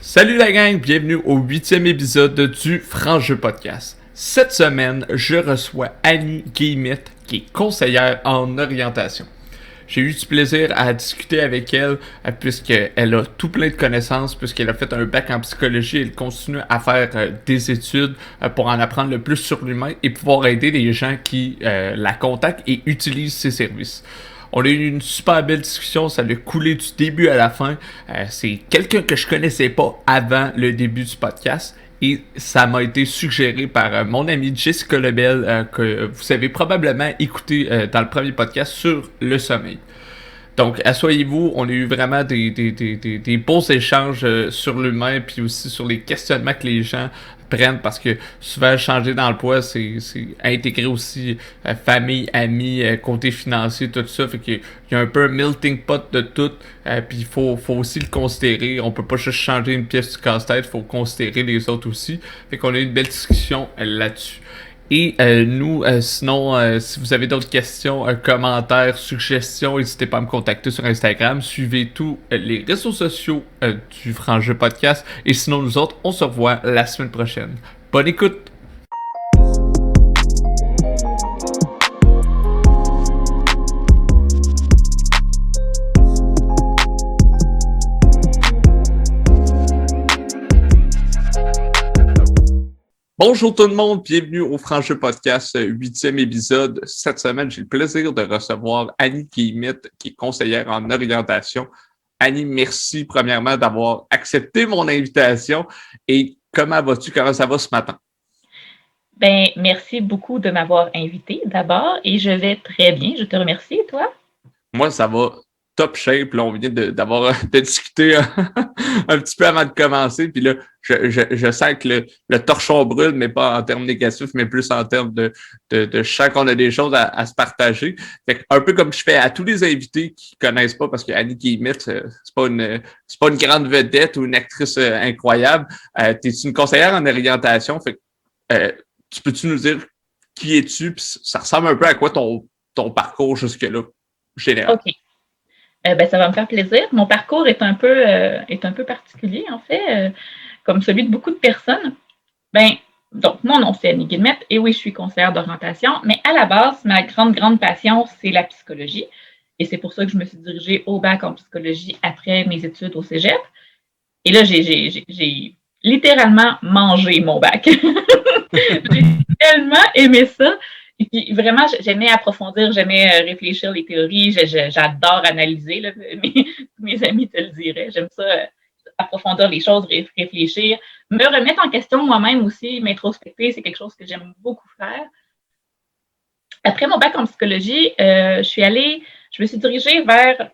Salut la gang, bienvenue au 8e épisode du Franc Jeu Podcast. Cette semaine, je reçois Annie Guillemette, qui est conseillère en orientation. J'ai eu du plaisir à discuter avec elle, puisqu'elle a tout plein de connaissances, puisqu'elle a fait un bac en psychologie et elle continue à faire des études pour en apprendre le plus sur l'humain et pouvoir aider les gens qui la contactent et utilisent ses services. On a eu une super belle discussion, ça a coulé du début à la fin. C'est quelqu'un que je connaissais pas avant le début du podcast. Et ça m'a été suggéré par mon amie Jessica Lebel, que vous avez probablement écouté dans le premier podcast sur le sommeil. Donc, asseyez-vous, on a eu vraiment des beaux échanges sur l'humain, puis aussi sur les questionnements que les gens prennent, parce que souvent, changer dans le poids, c'est intégrer aussi famille, amis, côté financier, tout ça, fait qu'il y a un peu un melting pot de tout, puis il faut aussi le considérer, on peut pas juste changer une pièce du casse-tête, il faut considérer les autres aussi, fait qu'on a eu une belle discussion là-dessus. Et sinon, si vous avez d'autres questions, commentaires, suggestions, n'hésitez pas à me contacter sur Instagram. Suivez tous les réseaux sociaux du Franc Jeu Podcast. Et sinon, nous autres, on se revoit la semaine prochaine. Bonne écoute! Bonjour tout le monde, bienvenue au Franc Jeu Podcast, 8e épisode. Cette semaine, j'ai le plaisir de recevoir Annie Guillemette, qui est conseillère en orientation. Annie, merci premièrement d'avoir accepté mon invitation. Et comment vas-tu? Comment ça va ce matin? Ben, merci beaucoup de m'avoir invité d'abord et je vais très bien. Je te remercie, et toi? Moi, ça va top shape. Là, on vient de discuter un petit peu avant de commencer. Puis là, je sens que le torchon brûle, mais pas en termes négatifs, mais plus en termes de je sens qu'on a des choses à se partager. Fait que, un peu comme je fais à tous les invités qui connaissent pas, parce que Annie Guillemette, c'est pas une grande vedette ou une actrice incroyable. T'es une conseillère en orientation. Fait que, tu peux-tu nous dire qui es-tu? Puis ça ressemble un peu à quoi ton parcours jusque-là, général? OK. Ben, ça va me faire plaisir. Mon parcours est un peu particulier, en fait, comme celui de beaucoup de personnes. Ben, donc, mon nom, c'est Annie Guillemette, et oui, je suis conseillère d'orientation, mais à la base, ma grande passion, c'est la psychologie. Et c'est pour ça que je me suis dirigée au bac en psychologie après mes études au cégep. Et là, j'ai littéralement mangé mon bac. J'ai tellement aimé ça. Et puis vraiment, j'aimais approfondir, j'aimais réfléchir les théories, j'adore analyser, là, mes amis te le diraient. J'aime ça, approfondir les choses, réfléchir, me remettre en question moi-même aussi, m'introspecter, c'est quelque chose que j'aime beaucoup faire. Après mon bac en psychologie, je me suis dirigée vers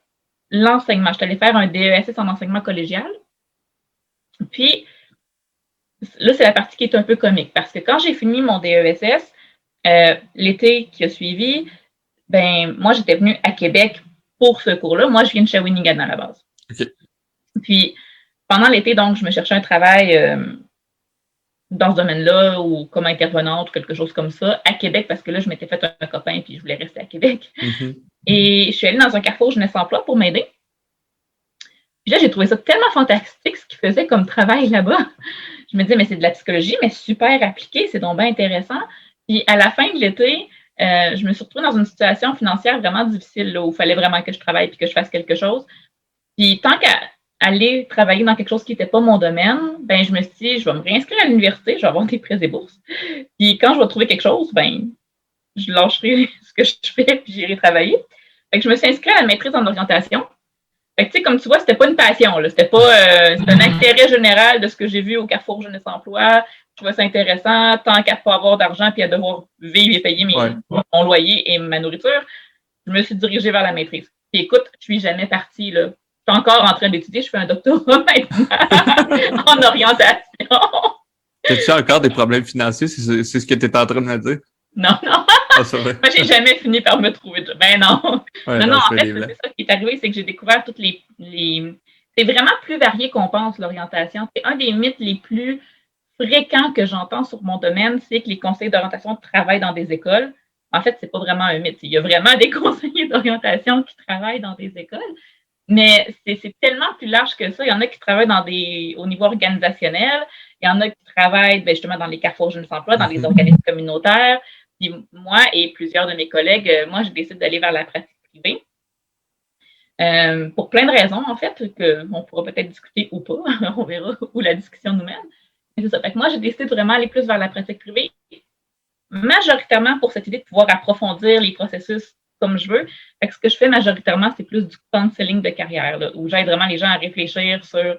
l'enseignement. Je suis allée faire un DESS en enseignement collégial. Puis, là, c'est la partie qui est un peu comique, parce que quand j'ai fini mon DESS, l'été qui a suivi, ben moi, j'étais venue à Québec pour ce cours-là. Moi, je viens de Shawinigan à la base. Okay. Puis, pendant l'été, donc, je me cherchais un travail dans ce domaine-là ou comme intervenante ou quelque chose comme ça à Québec parce que là, je m'étais fait un copain puis je voulais rester à Québec. Mm-hmm. Et je suis allée dans un carrefour Jeunesse Emploi pour m'aider. Puis là, j'ai trouvé ça tellement fantastique ce qu'ils faisaient comme travail là-bas. Je me disais, mais c'est de la psychologie, mais super appliqué, c'est donc bien intéressant. Puis à la fin de l'été, je me suis retrouvée dans une situation financière vraiment difficile là, où il fallait vraiment que je travaille et que je fasse quelque chose. Puis tant qu'à aller travailler dans quelque chose qui n'était pas mon domaine, ben je me suis dit, je vais me réinscrire à l'université, je vais avoir des prêts et bourses. Puis quand je vais trouver quelque chose, ben je lâcherai ce que je fais puis j'irai travailler. Fait que je me suis inscrite à la maîtrise en orientation. Fait que, tu sais, comme tu vois, c'était pas une passion, là. C'était pas c'était un intérêt général de ce que j'ai vu au Carrefour Jeunesse Emploi. Je trouvais ça intéressant, tant qu'à pas avoir d'argent puis à devoir vivre et payer mon loyer et ma nourriture. Je me suis dirigée vers la maîtrise. Puis écoute, je suis jamais partie, là. Je suis encore en train d'étudier, je fais un doctorat maintenant en orientation. As-tu encore des problèmes financiers? C'est ce que tu es en train de me dire? Non. Ah, moi, j'ai jamais fini par me trouver de job. Ben non. Ouais, non, en fait, c'est ça qui est arrivé, c'est que j'ai découvert toutes les... C'est vraiment plus varié qu'on pense, l'orientation. C'est un des mythes les plus fréquents que j'entends sur mon domaine, c'est que les conseillers d'orientation travaillent dans des écoles. En fait, c'est pas vraiment un mythe. Il y a vraiment des conseillers d'orientation qui travaillent dans des écoles. Mais c'est tellement plus large que ça. Il y en a qui travaillent au niveau organisationnel. Il y en a qui travaillent justement dans les carrefours Jeunes Emploi, dans les organismes communautaires. Puis moi et plusieurs de mes collègues, moi, je décide d'aller vers la pratique privée. Pour plein de raisons, en fait, qu'on pourra peut-être discuter ou pas. On verra où la discussion nous mène. Mais c'est ça. Fait que moi, j'ai décidé de vraiment aller plus vers la pratique privée, majoritairement pour cette idée de pouvoir approfondir les processus comme je veux. Fait que ce que je fais majoritairement, c'est plus du counseling de carrière, là, où j'aide vraiment les gens à réfléchir sur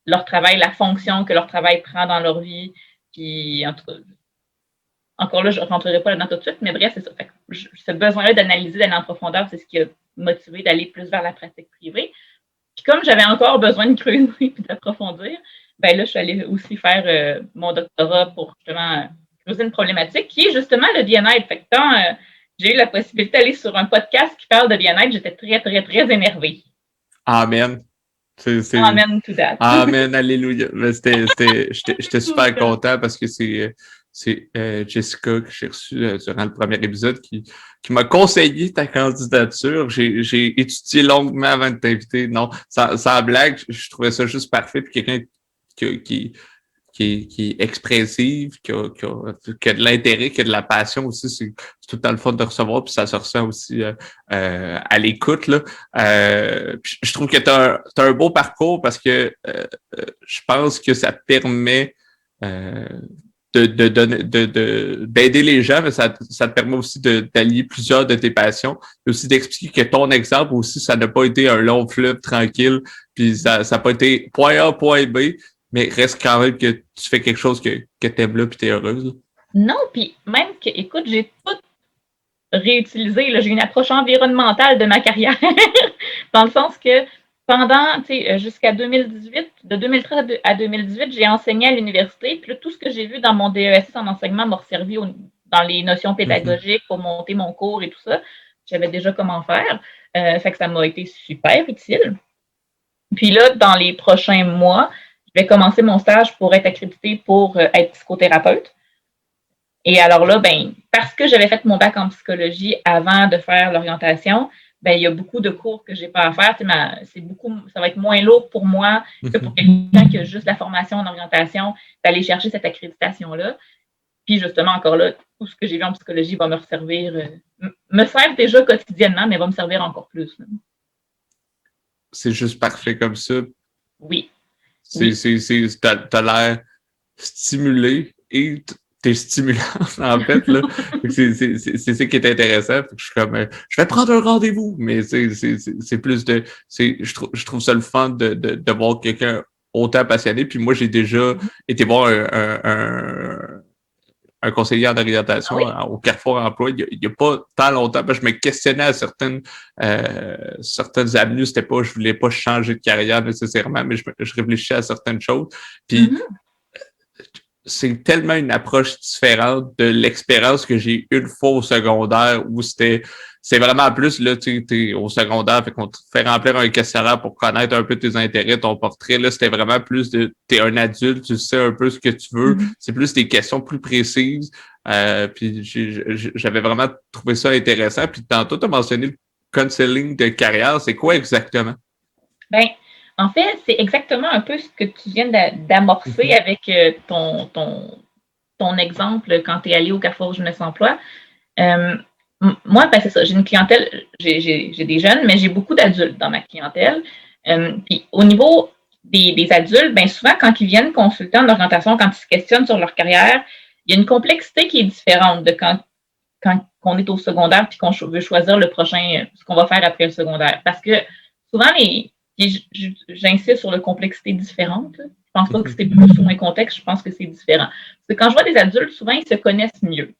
leur travail, la fonction que leur travail prend dans leur vie. Puis, en tout cas, encore là, je ne rentrerai pas là-dedans tout de suite, mais bref, c'est ça. Fait que ce besoin-là d'analyser, d'aller en profondeur, c'est ce qui a motivé d'aller plus vers la pratique privée. Puis comme j'avais encore besoin de creuser et d'approfondir, ben là, je suis allée aussi faire mon doctorat pour justement creuser une problématique qui est justement le bien-être. Fait que quand j'ai eu la possibilité d'aller sur un podcast qui parle de bien-être, j'étais très, très, très énervée. Amen. Amen to that. Amen, alléluia. J'étais super content parce que c'est Jessica que j'ai reçue durant le premier épisode qui m'a conseillé ta candidature. J'ai étudié longuement avant de t'inviter. Non, sans blague, je trouvais ça juste parfait. Puis quelqu'un qui est expressive, qui a de l'intérêt, qui a de la passion aussi. C'est tout le temps le fun de recevoir, puis ça se ressent aussi à l'écoute, là. Je trouve que tu as un beau parcours parce que je pense que ça permet d'aider les gens, mais ça te permet aussi d'allier plusieurs de tes passions, et aussi d'expliquer que ton exemple aussi, ça n'a pas été un long fleuve tranquille, puis ça n'a pas été point A, point B, mais reste quand même que tu fais quelque chose que t'aimes là puis t'es heureuse. Là. Non, puis même que, écoute, j'ai tout réutilisé. Là, j'ai une approche environnementale de ma carrière, dans le sens que pendant, tu sais, jusqu'à 2018, de 2013 à 2018, j'ai enseigné à l'université. Puis là, tout ce que j'ai vu dans mon DESS en enseignement m'a servi dans les notions pédagogiques pour monter mon cours et tout ça. J'avais déjà comment faire. Fait que ça m'a été super utile. Puis là, dans les prochains mois, je vais commencer mon stage pour être accréditée pour être psychothérapeute. Et alors là, ben, parce que j'avais fait mon bac en psychologie avant de faire l'orientation, ben, il y a beaucoup de cours que j'ai pas à faire. Ça va être moins lourd pour moi que pour quelqu'un qui a juste la formation en orientation d'aller chercher cette accréditation-là. Puis justement, encore là, tout ce que j'ai vu en psychologie va me servir, me sert déjà quotidiennement, mais va me servir encore plus. Là. C'est juste parfait comme ça. Oui. T'as l'air stimulé et t'es stimulant, en fait, là. C'est ça qui est intéressant. Je suis comme, je vais prendre un rendez-vous, mais c'est plus de, je trouve ça le fun de voir quelqu'un autant passionné. Puis moi, j'ai déjà été voir un conseiller en orientation au Carrefour Emploi il y a pas tant longtemps, parce que je me questionnais à certaines avenues, je voulais pas changer de carrière nécessairement, mais je réfléchissais à certaines choses. Puis c'est tellement une approche différente de l'expérience que j'ai eu une fois au secondaire où c'est vraiment plus, là, tu es au secondaire, fait qu'on te fait remplir un questionnaire pour connaître un peu tes intérêts, ton portrait. Là, c'était vraiment plus t'es un adulte, tu sais un peu ce que tu veux. C'est plus des questions plus précises. Puis j'avais vraiment trouvé ça intéressant. Puis tantôt, tu as mentionné le counseling de carrière. C'est quoi exactement? Ben, en fait, c'est exactement un peu ce que tu viens d'amorcer avec ton exemple quand tu es allé au Carrefour Jeunesse Emploi. Moi, ben, c'est ça, j'ai une clientèle, j'ai des jeunes, mais j'ai beaucoup d'adultes dans ma clientèle. Puis au niveau des adultes, ben, souvent, quand ils viennent consulter en orientation, quand ils se questionnent sur leur carrière, il y a une complexité qui est différente de quand on est au secondaire puis qu'on veut choisir le prochain, ce qu'on va faire après le secondaire. Parce que souvent, j'insiste sur la complexité différente. Je pense pas que c'est plus ou moins contexte, je pense que c'est différent. Parce que quand je vois des adultes, souvent, ils se connaissent mieux.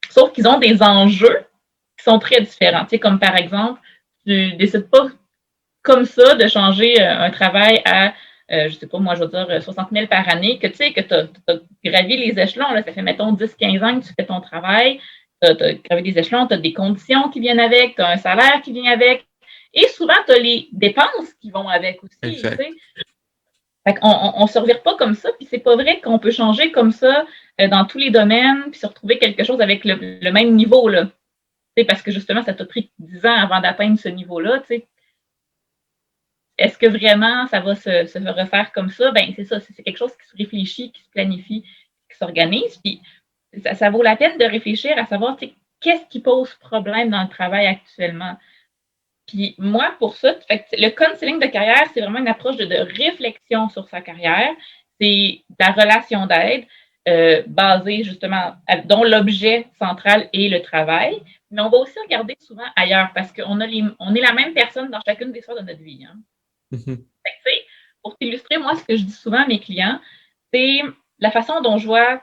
Sauf qu'ils ont des enjeux qui sont très différents. Tu sais, comme par exemple, tu décides pas comme ça de changer un travail à, je sais pas, moi, je veux dire 60 000 par année, que tu sais, que tu as gravi les échelons. Là, ça fait, mettons, 10-15 ans que tu fais ton travail, tu as gravi les échelons, tu as des conditions qui viennent avec, tu as un salaire qui vient avec. Et souvent, tu as les dépenses qui vont avec aussi. Exact. Tu sais. Fait qu'on ne se revire pas comme ça, puis c'est pas vrai qu'on peut changer comme ça dans tous les domaines, puis se retrouver quelque chose avec le même niveau, là. Parce que justement, ça t'a pris 10 ans avant d'atteindre ce niveau-là. T'sais. est-ce que vraiment ça va se refaire comme ça? Ben, c'est ça, c'est quelque chose qui se réfléchit, qui se planifie, qui s'organise. Puis ça vaut la peine de réfléchir à savoir qu'est-ce qui pose problème dans le travail actuellement. Puis moi, pour ça, le counseling de carrière, c'est vraiment une approche de réflexion sur sa carrière. C'est la relation d'aide basée justement, dont l'objet central est le travail. Mais on va aussi regarder souvent ailleurs parce qu'on on est la même personne dans chacune des sphères de notre vie. Hein. Mm-hmm. Pour t'illustrer, moi, ce que je dis souvent à mes clients, c'est la façon dont je vois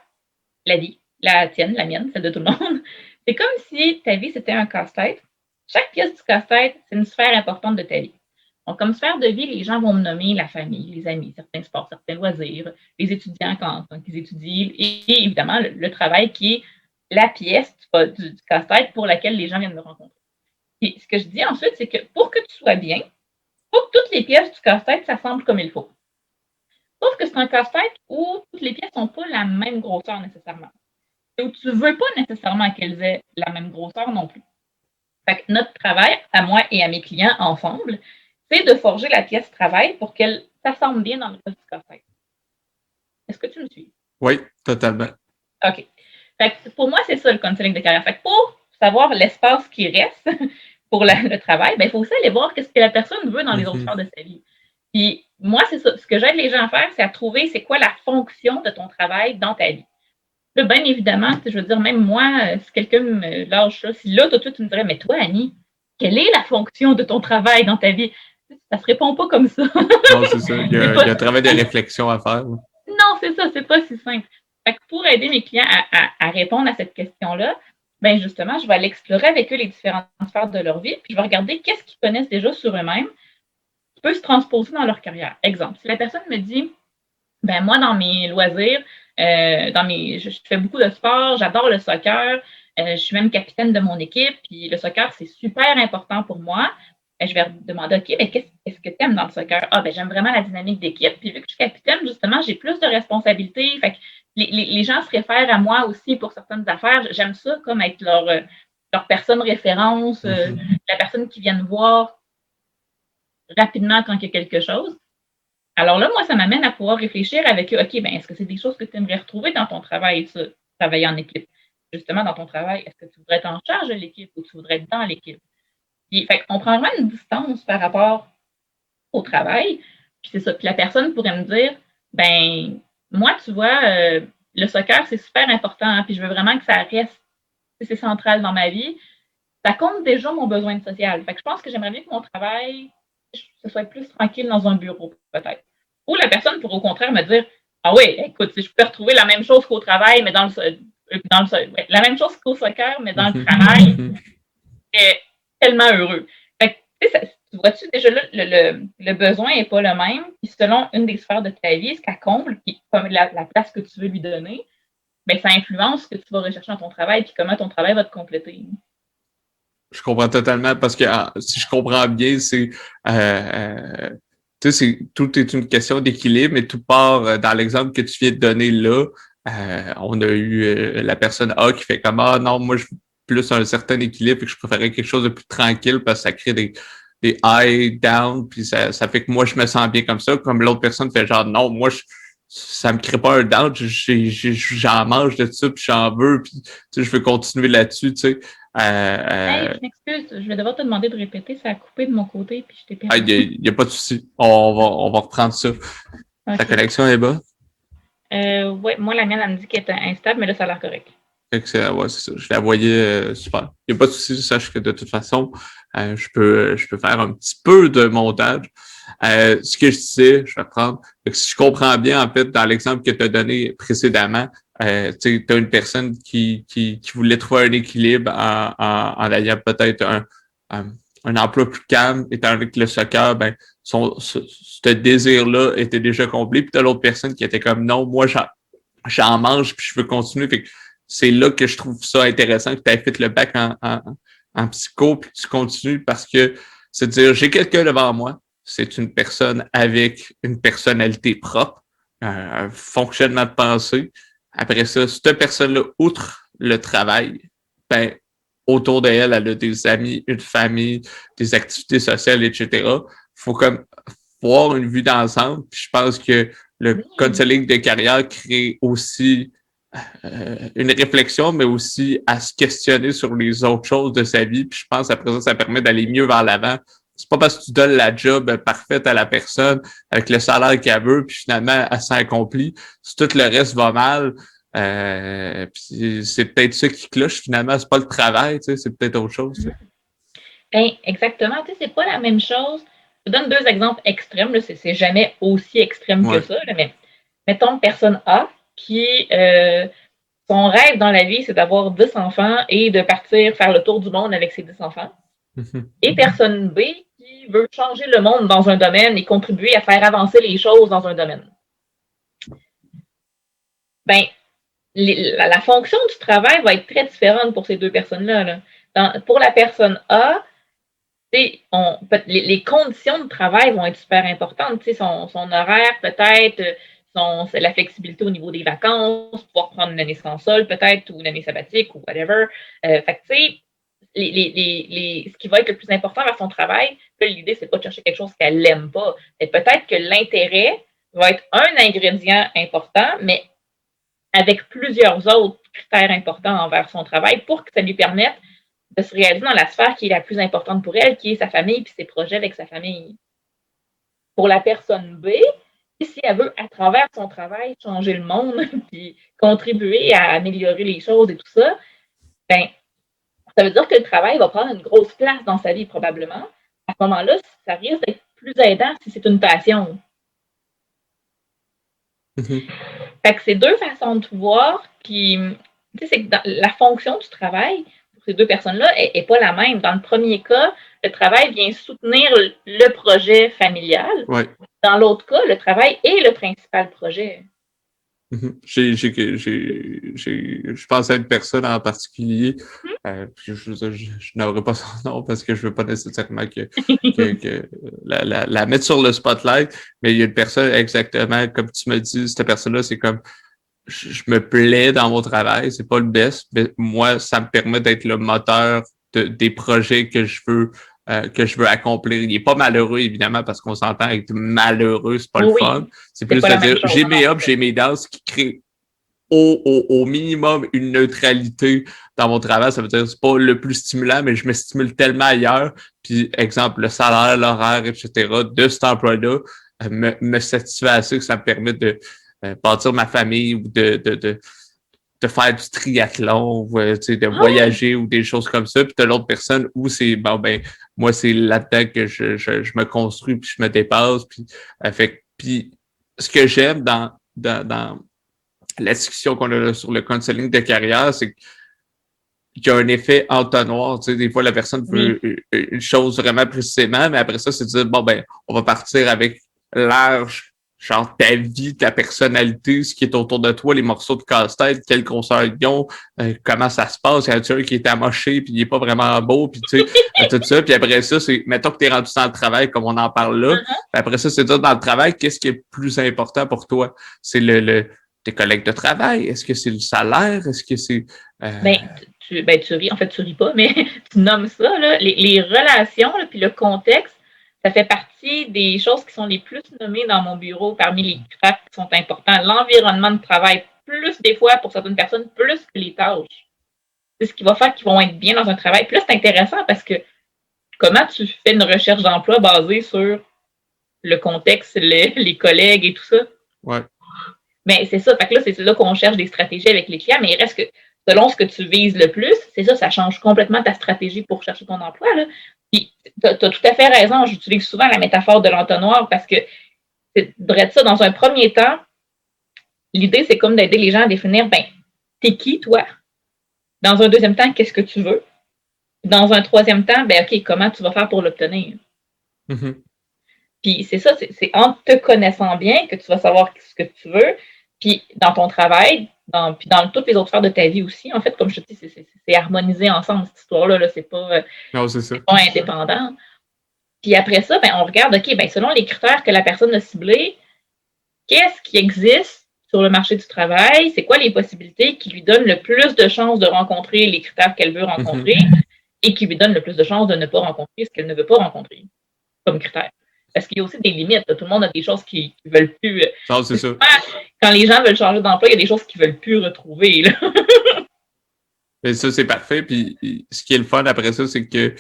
la vie, la tienne, la mienne, celle de tout le monde. C'est comme si ta vie, c'était un casse-tête. Chaque pièce du casse-tête, c'est une sphère importante de ta vie. Donc, comme sphère de vie, les gens vont me nommer la famille, les amis, certains sports, certains loisirs, les étudiants quand ils étudient, et évidemment, le travail qui est la pièce du casse-tête pour laquelle les gens viennent me rencontrer. Et ce que je dis ensuite, c'est que pour que tu sois bien, il faut que toutes les pièces du casse-tête s'assemblent comme il faut. Sauf que c'est un casse-tête où toutes les pièces n'ont pas la même grosseur nécessairement. Et où tu ne veux pas nécessairement qu'elles aient la même grosseur non plus. Fait que notre travail, à moi et à mes clients ensemble, c'est de forger la pièce travail pour qu'elle s'assemble bien dans le reste du casse-tête. Est-ce que tu me suis? Oui, totalement. OK. Fait que pour moi, c'est ça le counseling de carrière. Fait que pour savoir l'espace qui reste pour le travail, ben, il faut aussi aller voir ce que la personne veut dans les autres sphères de sa vie. Puis moi, c'est ça. Ce que j'aide les gens à faire, c'est à trouver c'est quoi la fonction de ton travail dans ta vie. Là, bien évidemment, je veux dire, même moi, si quelqu'un me lâche ça, si là, tout de suite, tu me dirais, mais toi, Annie, quelle est la fonction de ton travail dans ta vie? Ça se répond pas comme ça. Non, c'est ça. Il y a un travail de réflexion à faire. Non, c'est ça, c'est pas si simple. Fait que pour aider mes clients à répondre à cette question-là, ben justement, je vais aller explorer avec eux les différentes sphères de leur vie, puis je vais regarder qu'est-ce qu'ils connaissent déjà sur eux-mêmes qui peut se transposer dans leur carrière. Exemple, si la personne me dit, ben moi, dans mes loisirs, je fais beaucoup de sport, j'adore le soccer, je suis même capitaine de mon équipe, puis le soccer, c'est super important pour moi. Ben, je vais demander, OK, ben, qu'est-ce que tu aimes dans le soccer? Ah, ben, j'aime vraiment la dynamique d'équipe. Puis vu que je suis capitaine, justement, j'ai plus de responsabilités. Fait que les gens se réfèrent à moi aussi pour certaines affaires. J'aime ça comme être leur personne référence, la personne qui vient me voir rapidement quand il y a quelque chose. Alors là, moi, ça m'amène à pouvoir réfléchir avec eux. OK, ben, est-ce que c'est des choses que tu aimerais retrouver dans ton travail, ça, travailler en équipe? Justement, dans ton travail, est-ce que tu voudrais être en charge de l'équipe ou tu voudrais être dans l'équipe? Puis, fait on prend vraiment une distance par rapport au travail. Puis c'est ça. Puis la personne pourrait me dire, ben, moi, tu vois, le soccer, c'est super important. Hein, puis je veux vraiment que ça reste, c'est central dans ma vie. Ça compte déjà mon besoin social. Fait que je pense que j'aimerais bien que mon travail, ce soit plus tranquille dans un bureau, peut-être. Ou la personne pourrait au contraire me dire, ah oui, écoute, si je peux retrouver la même chose qu'au travail, mais la même chose qu'au soccer, mais dans le travail, c'est tellement heureux. Fait que, tu vois-tu, déjà là, le besoin n'est pas le même. Puis selon une des sphères de ta vie, ce qu'elle comble, puis comme la place que tu veux lui donner, ben, ça influence ce que tu vas rechercher dans ton travail, puis comment ton travail va te compléter. Je comprends totalement parce que si je comprends bien, tu sais, tout est une question d'équilibre, mais tout part dans l'exemple que tu viens de donner là. On a eu la personne A qui fait comme non, moi je veux plus un certain équilibre et que je préférais quelque chose de plus tranquille parce que ça crée des high, down, puis ça fait que moi je me sens bien comme ça. Comme l'autre personne fait genre non, moi ça me crée pas un down, j'en mange de ça, puis j'en veux, puis tu sais, je veux continuer là-dessus, tu sais. Hey, je m'excuse, je vais devoir te demander de répéter, ça a coupé de mon côté, puis je t'ai perdu. Il n'y a pas de souci. On va reprendre ça. Okay. Ta connexion est bonne? Oui, moi, la mienne, elle me dit qu'elle est instable, mais là, ça a l'air correct. Ouais, c'est ça. Je la voyais super. Il n'y a pas de souci, sache que de toute façon, je peux faire un petit peu de montage. Ce que je disais, je vais prendre. Si je comprends bien, en fait, dans l'exemple que tu as donné précédemment, tu as une personne qui voulait trouver un équilibre en ayant peut-être un emploi plus calme, étant donné que le soccer, ben, ce désir-là était déjà comblé. Puis tu as l'autre personne qui était comme non, moi j'en mange puis je veux continuer. Fait que c'est là que je trouve ça intéressant que tu aies fait le bac en psycho puis que tu continues parce que c'est dire j'ai quelqu'un devant moi, c'est une personne avec une personnalité propre, un fonctionnement de pensée. Après ça, cette personne-là, outre le travail, ben, autour d'elle, elle a des amis, une famille, des activités sociales, etc. Faut comme voir une vue d'ensemble. Puis je pense que le counseling de carrière crée aussi une réflexion, mais aussi à se questionner sur les autres choses de sa vie. Puis je pense après ça permet d'aller mieux vers l'avant. C'est pas parce que tu donnes la job parfaite à la personne avec le salaire qu'elle veut, puis finalement elle s'accomplit. Si tout le reste va mal, puis c'est peut-être ça qui cloche finalement. C'est pas le travail, tu sais, c'est peut-être autre chose. Ben, exactement. Tu sais, c'est pas la même chose. Je te donne 2 exemples extrêmes. Là. C'est jamais aussi extrême que ça. Là, mais mettons personne A qui son rêve dans la vie, c'est d'avoir 10 enfants et de partir faire le tour du monde avec ses 10 enfants. Et personne B qui veut changer le monde dans un domaine et contribuer à faire avancer les choses dans un domaine. Ben, la fonction du travail va être très différente pour ces 2 personnes-là. Là. Pour la personne A, les conditions de travail vont être super importantes. Son horaire, peut-être, la flexibilité au niveau des vacances, pouvoir prendre une année sans sol, peut-être, ou une année sabbatique, ou whatever. Fait que, tu sais, ce qui va être le plus important vers son travail, l'idée, c'est pas de chercher quelque chose qu'elle n'aime pas. Mais peut-être que l'intérêt va être un ingrédient important, mais avec plusieurs autres critères importants envers son travail pour que ça lui permette de se réaliser dans la sphère qui est la plus importante pour elle, qui est sa famille puis ses projets avec sa famille. Pour la personne B, si elle veut, à travers son travail, changer le monde puis contribuer à améliorer les choses et tout ça, ben, ça veut dire que le travail va prendre une grosse place dans sa vie, probablement. À ce moment-là, ça risque d'être plus aidant si c'est une passion. Fait que c'est 2 façons de voir, puis tu sais, c'est que la fonction du travail, pour ces 2 personnes-là, n'est pas la même. Dans le premier cas, le travail vient soutenir le projet familial. Ouais. Dans l'autre cas, le travail est le principal projet. Je pense à une personne en particulier. Je n'aurai pas son nom parce que je veux pas nécessairement que la mettre sur le spotlight, mais il y a une personne exactement comme tu me dis, cette personne-là, c'est comme je me plais dans mon travail, c'est pas le best, mais moi, ça me permet d'être le moteur des projets que je veux accomplir. Il est pas malheureux, évidemment, parce qu'on s'entend être malheureux, c'est pas le fun. C'est plus de dire, j'ai mes ups, j'ai mes downs, ce qui crée au minimum une neutralité dans mon travail. Ça veut dire que c'est pas le plus stimulant, mais je me stimule tellement ailleurs. Puis, exemple, le salaire, l'horaire, etc., de cet emploi-là me satisfait assez que ça me permet de bâtir ma famille ou de faire du triathlon ou de voyager ou des choses comme ça. Puis t'as l'autre personne où c'est moi c'est là-dedans que je me construis puis je me dépasse. Puis ce que j'aime dans la discussion qu'on a là sur le counseling de carrière, c'est qu'il y a un effet entonnoir. Tu sais, des fois, la personne veut une chose vraiment précisément, mais après ça, c'est de dire, on va partir avec large, genre ta vie, ta personnalité, ce qui est autour de toi, les morceaux de casse-tête, quelle grosseur ils ont, comment ça se passe, il y a un qui est amoché, puis il est pas vraiment beau, puis tu sais, tout ça. Puis après ça, c'est, mettons que t'es rendu dans le travail, comme on en parle là, puis après ça, c'est dire dans le travail, qu'est-ce qui est plus important pour toi? C'est tes collègues de travail? Est-ce que c'est le salaire? Est-ce que c'est... Tu ris. En fait, tu ris pas, mais tu nommes ça, là, les relations, puis le contexte, ça fait partie des choses qui sont les plus nommées dans mon bureau parmi les critères qui sont importants. L'environnement de travail, plus des fois, pour certaines personnes, plus que les tâches. C'est ce qui va faire qu'ils vont être bien dans un travail. Puis là, c'est intéressant parce que comment tu fais une recherche d'emploi basée sur le contexte, les collègues et tout ça? Ouais. Mais c'est ça. Fait que là, c'est là qu'on cherche des stratégies avec les clients, mais il reste que selon ce que tu vises le plus, c'est ça change complètement ta stratégie pour chercher ton emploi. Là. Puis, tu as tout à fait raison, j'utilise souvent la métaphore de l'entonnoir parce que c'est ça, dans un premier temps, l'idée, c'est comme d'aider les gens à définir, t'es qui, toi? Dans un deuxième temps, qu'est-ce que tu veux? Dans un troisième temps, OK, comment tu vas faire pour l'obtenir? Mm-hmm. Puis c'est ça, c'est en te connaissant bien que tu vas savoir ce que tu veux. Puis dans ton travail, puis dans toutes les autres sphères de ta vie aussi, en fait, comme je te dis, c'est harmonisé ensemble, cette histoire-là. Là, c'est pas indépendant. Puis après ça, on regarde, OK, selon les critères que la personne a ciblés, qu'est-ce qui existe sur le marché du travail? C'est quoi les possibilités qui lui donnent le plus de chances de rencontrer les critères qu'elle veut rencontrer et qui lui donnent le plus de chances de ne pas rencontrer ce qu'elle ne veut pas rencontrer comme critère? parce qu'il y a aussi des limites. Là. Tout le monde a des choses qu'ils ne veulent plus. Non, c'est ça. Quand les gens veulent changer d'emploi, il y a des choses qu'ils ne veulent plus retrouver. Là. Mais ça, c'est parfait. Puis ce qui est le fun après ça, c'est que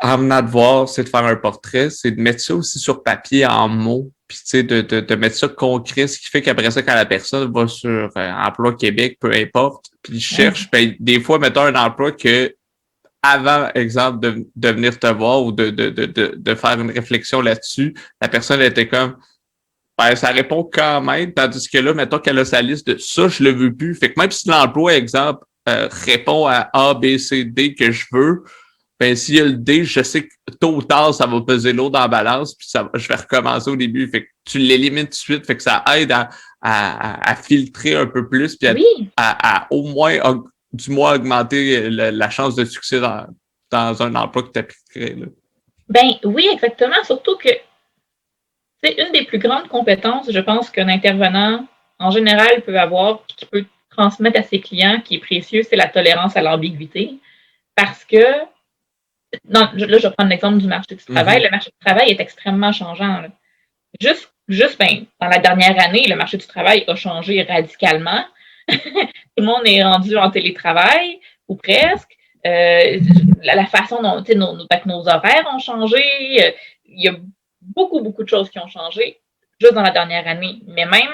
en venant de voir, c'est de faire un portrait, c'est de mettre ça aussi sur papier en mots, puis tu sais, de mettre ça concret, ce qui fait qu'après ça, quand la personne va sur Emploi Québec, peu importe, puis cherche, ben, des fois, mettons un emploi que avant, exemple, de venir te voir ou de faire une réflexion là-dessus, la personne était comme, ben, ça répond quand même, tandis que là, mettons qu'elle a sa liste de ça, je le veux plus. Fait que même si l'emploi, exemple, répond à A, B, C, D que je veux, ben, s'il y a le D, je sais que tôt ou tard, ça va peser lourd dans la balance, puis je vais recommencer au début. Fait que tu l'élimines tout de suite, fait que ça aide à filtrer un peu plus, puis à au moins, du moins, augmenter la chance de succès dans un emploi que tu appliquerais. Là. Ben oui, exactement. Surtout que c'est une des plus grandes compétences, je pense, qu'un intervenant, en général, peut avoir, puis qui peut transmettre à ses clients, qui est précieux, c'est la tolérance à l'ambiguïté. Parce que, là, je vais prendre l'exemple du marché du travail. Le marché du travail est extrêmement changeant. Là. Juste dans la dernière année, le marché du travail a changé radicalement. Tout le monde est rendu en télétravail, ou presque. La façon dont nos horaires ont changé. Il y a beaucoup de choses qui ont changé juste dans la dernière année. Mais même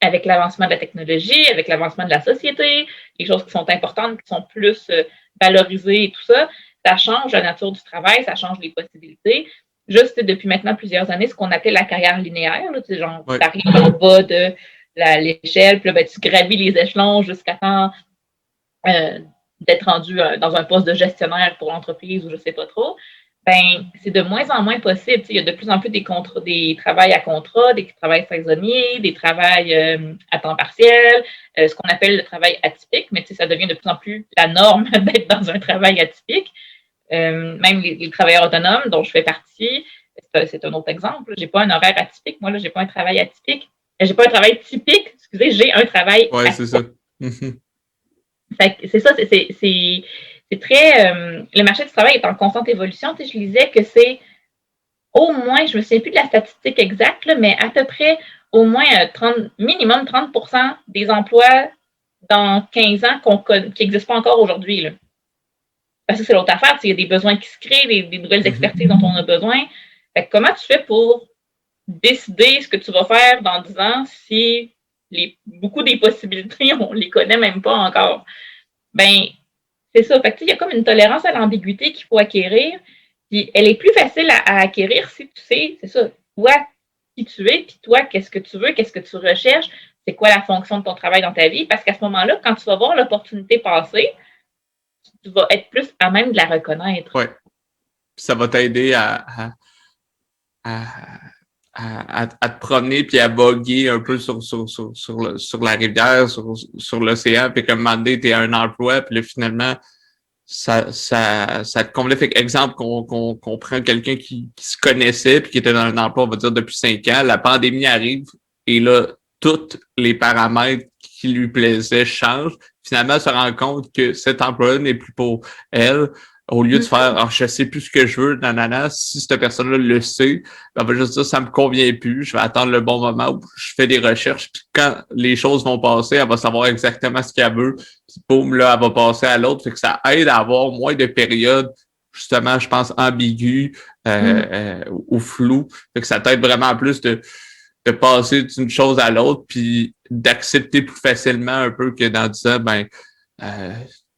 avec l'avancement de la technologie, avec l'avancement de la société, les choses qui sont importantes, qui sont plus valorisées et tout ça, ça change la nature du travail, ça change les possibilités. Juste depuis maintenant plusieurs années, ce qu'on appelait la carrière linéaire, là, genre, tu arrives en bas de l'échelle, puis là, ben, tu gravis les échelons jusqu'à temps d'être rendu dans un poste de gestionnaire pour l'entreprise ou je ne sais pas trop. Ben, c'est de moins en moins possible. Il y a de plus en plus des travails à contrat, des travails saisonniers, des travails à temps partiel, ce qu'on appelle le travail atypique, mais ça devient de plus en plus la norme d'être dans un travail atypique. Même les travailleurs autonomes dont je fais partie, c'est un autre exemple. Je n'ai pas un horaire atypique. Moi, je n'ai pas un travail atypique. J'ai pas un travail typique. Excusez, j'ai un travail atypique. C'est ça. C'est ça, c'est très... le marché du travail est en constante évolution. Je lisais que c'est au moins, je ne me souviens plus de la statistique exacte, là, mais à peu près au moins minimum 30% des emplois dans 15 ans qui n'existent pas encore aujourd'hui. Là. Parce que c'est l'autre affaire, il y a des besoins qui se créent, des nouvelles expertises dont on a besoin. Fait que comment tu fais pour décider ce que tu vas faire dans 10 ans si beaucoup des possibilités, on ne les connaît même pas encore? Ben, c'est ça. Fait que, il y a comme une tolérance à l'ambiguïté qu'il faut acquérir. Puis elle est plus facile à acquérir si tu sais, c'est ça, toi, qui tu es, puis toi, qu'est-ce que tu veux, qu'est-ce que tu recherches, c'est quoi la fonction de ton travail dans ta vie. Parce qu'à ce moment-là, quand tu vas voir l'opportunité passer, tu vas être plus à même de la reconnaître. Oui. Ça va t'aider à te promener puis à boguer un peu sur la rivière, sur l'océan, puis comme demander, t'es un emploi, puis là, finalement, ça te comblait. Fait exemple, qu'on prend quelqu'un qui se connaissait puis qui était dans un emploi, on va dire, depuis 5 ans, la pandémie arrive et là, tous les paramètres qui lui plaisaient changent. Finalement, elle se rend compte que cet emploi n'est plus pour elle. Au lieu de faire je sais plus ce que je veux, nanana, si cette personne-là le sait, elle va juste dire ça me convient plus, je vais attendre le bon moment où je fais des recherches, puis quand les choses vont passer, elle va savoir exactement ce qu'elle veut, puis boum, là, elle va passer à l'autre. Fait que ça aide à avoir moins de périodes, justement, je pense, ambiguës ou floues. Fait que ça t'aide vraiment plus de passer d'une chose à l'autre, puis d'accepter plus facilement un peu que dans 10 ans,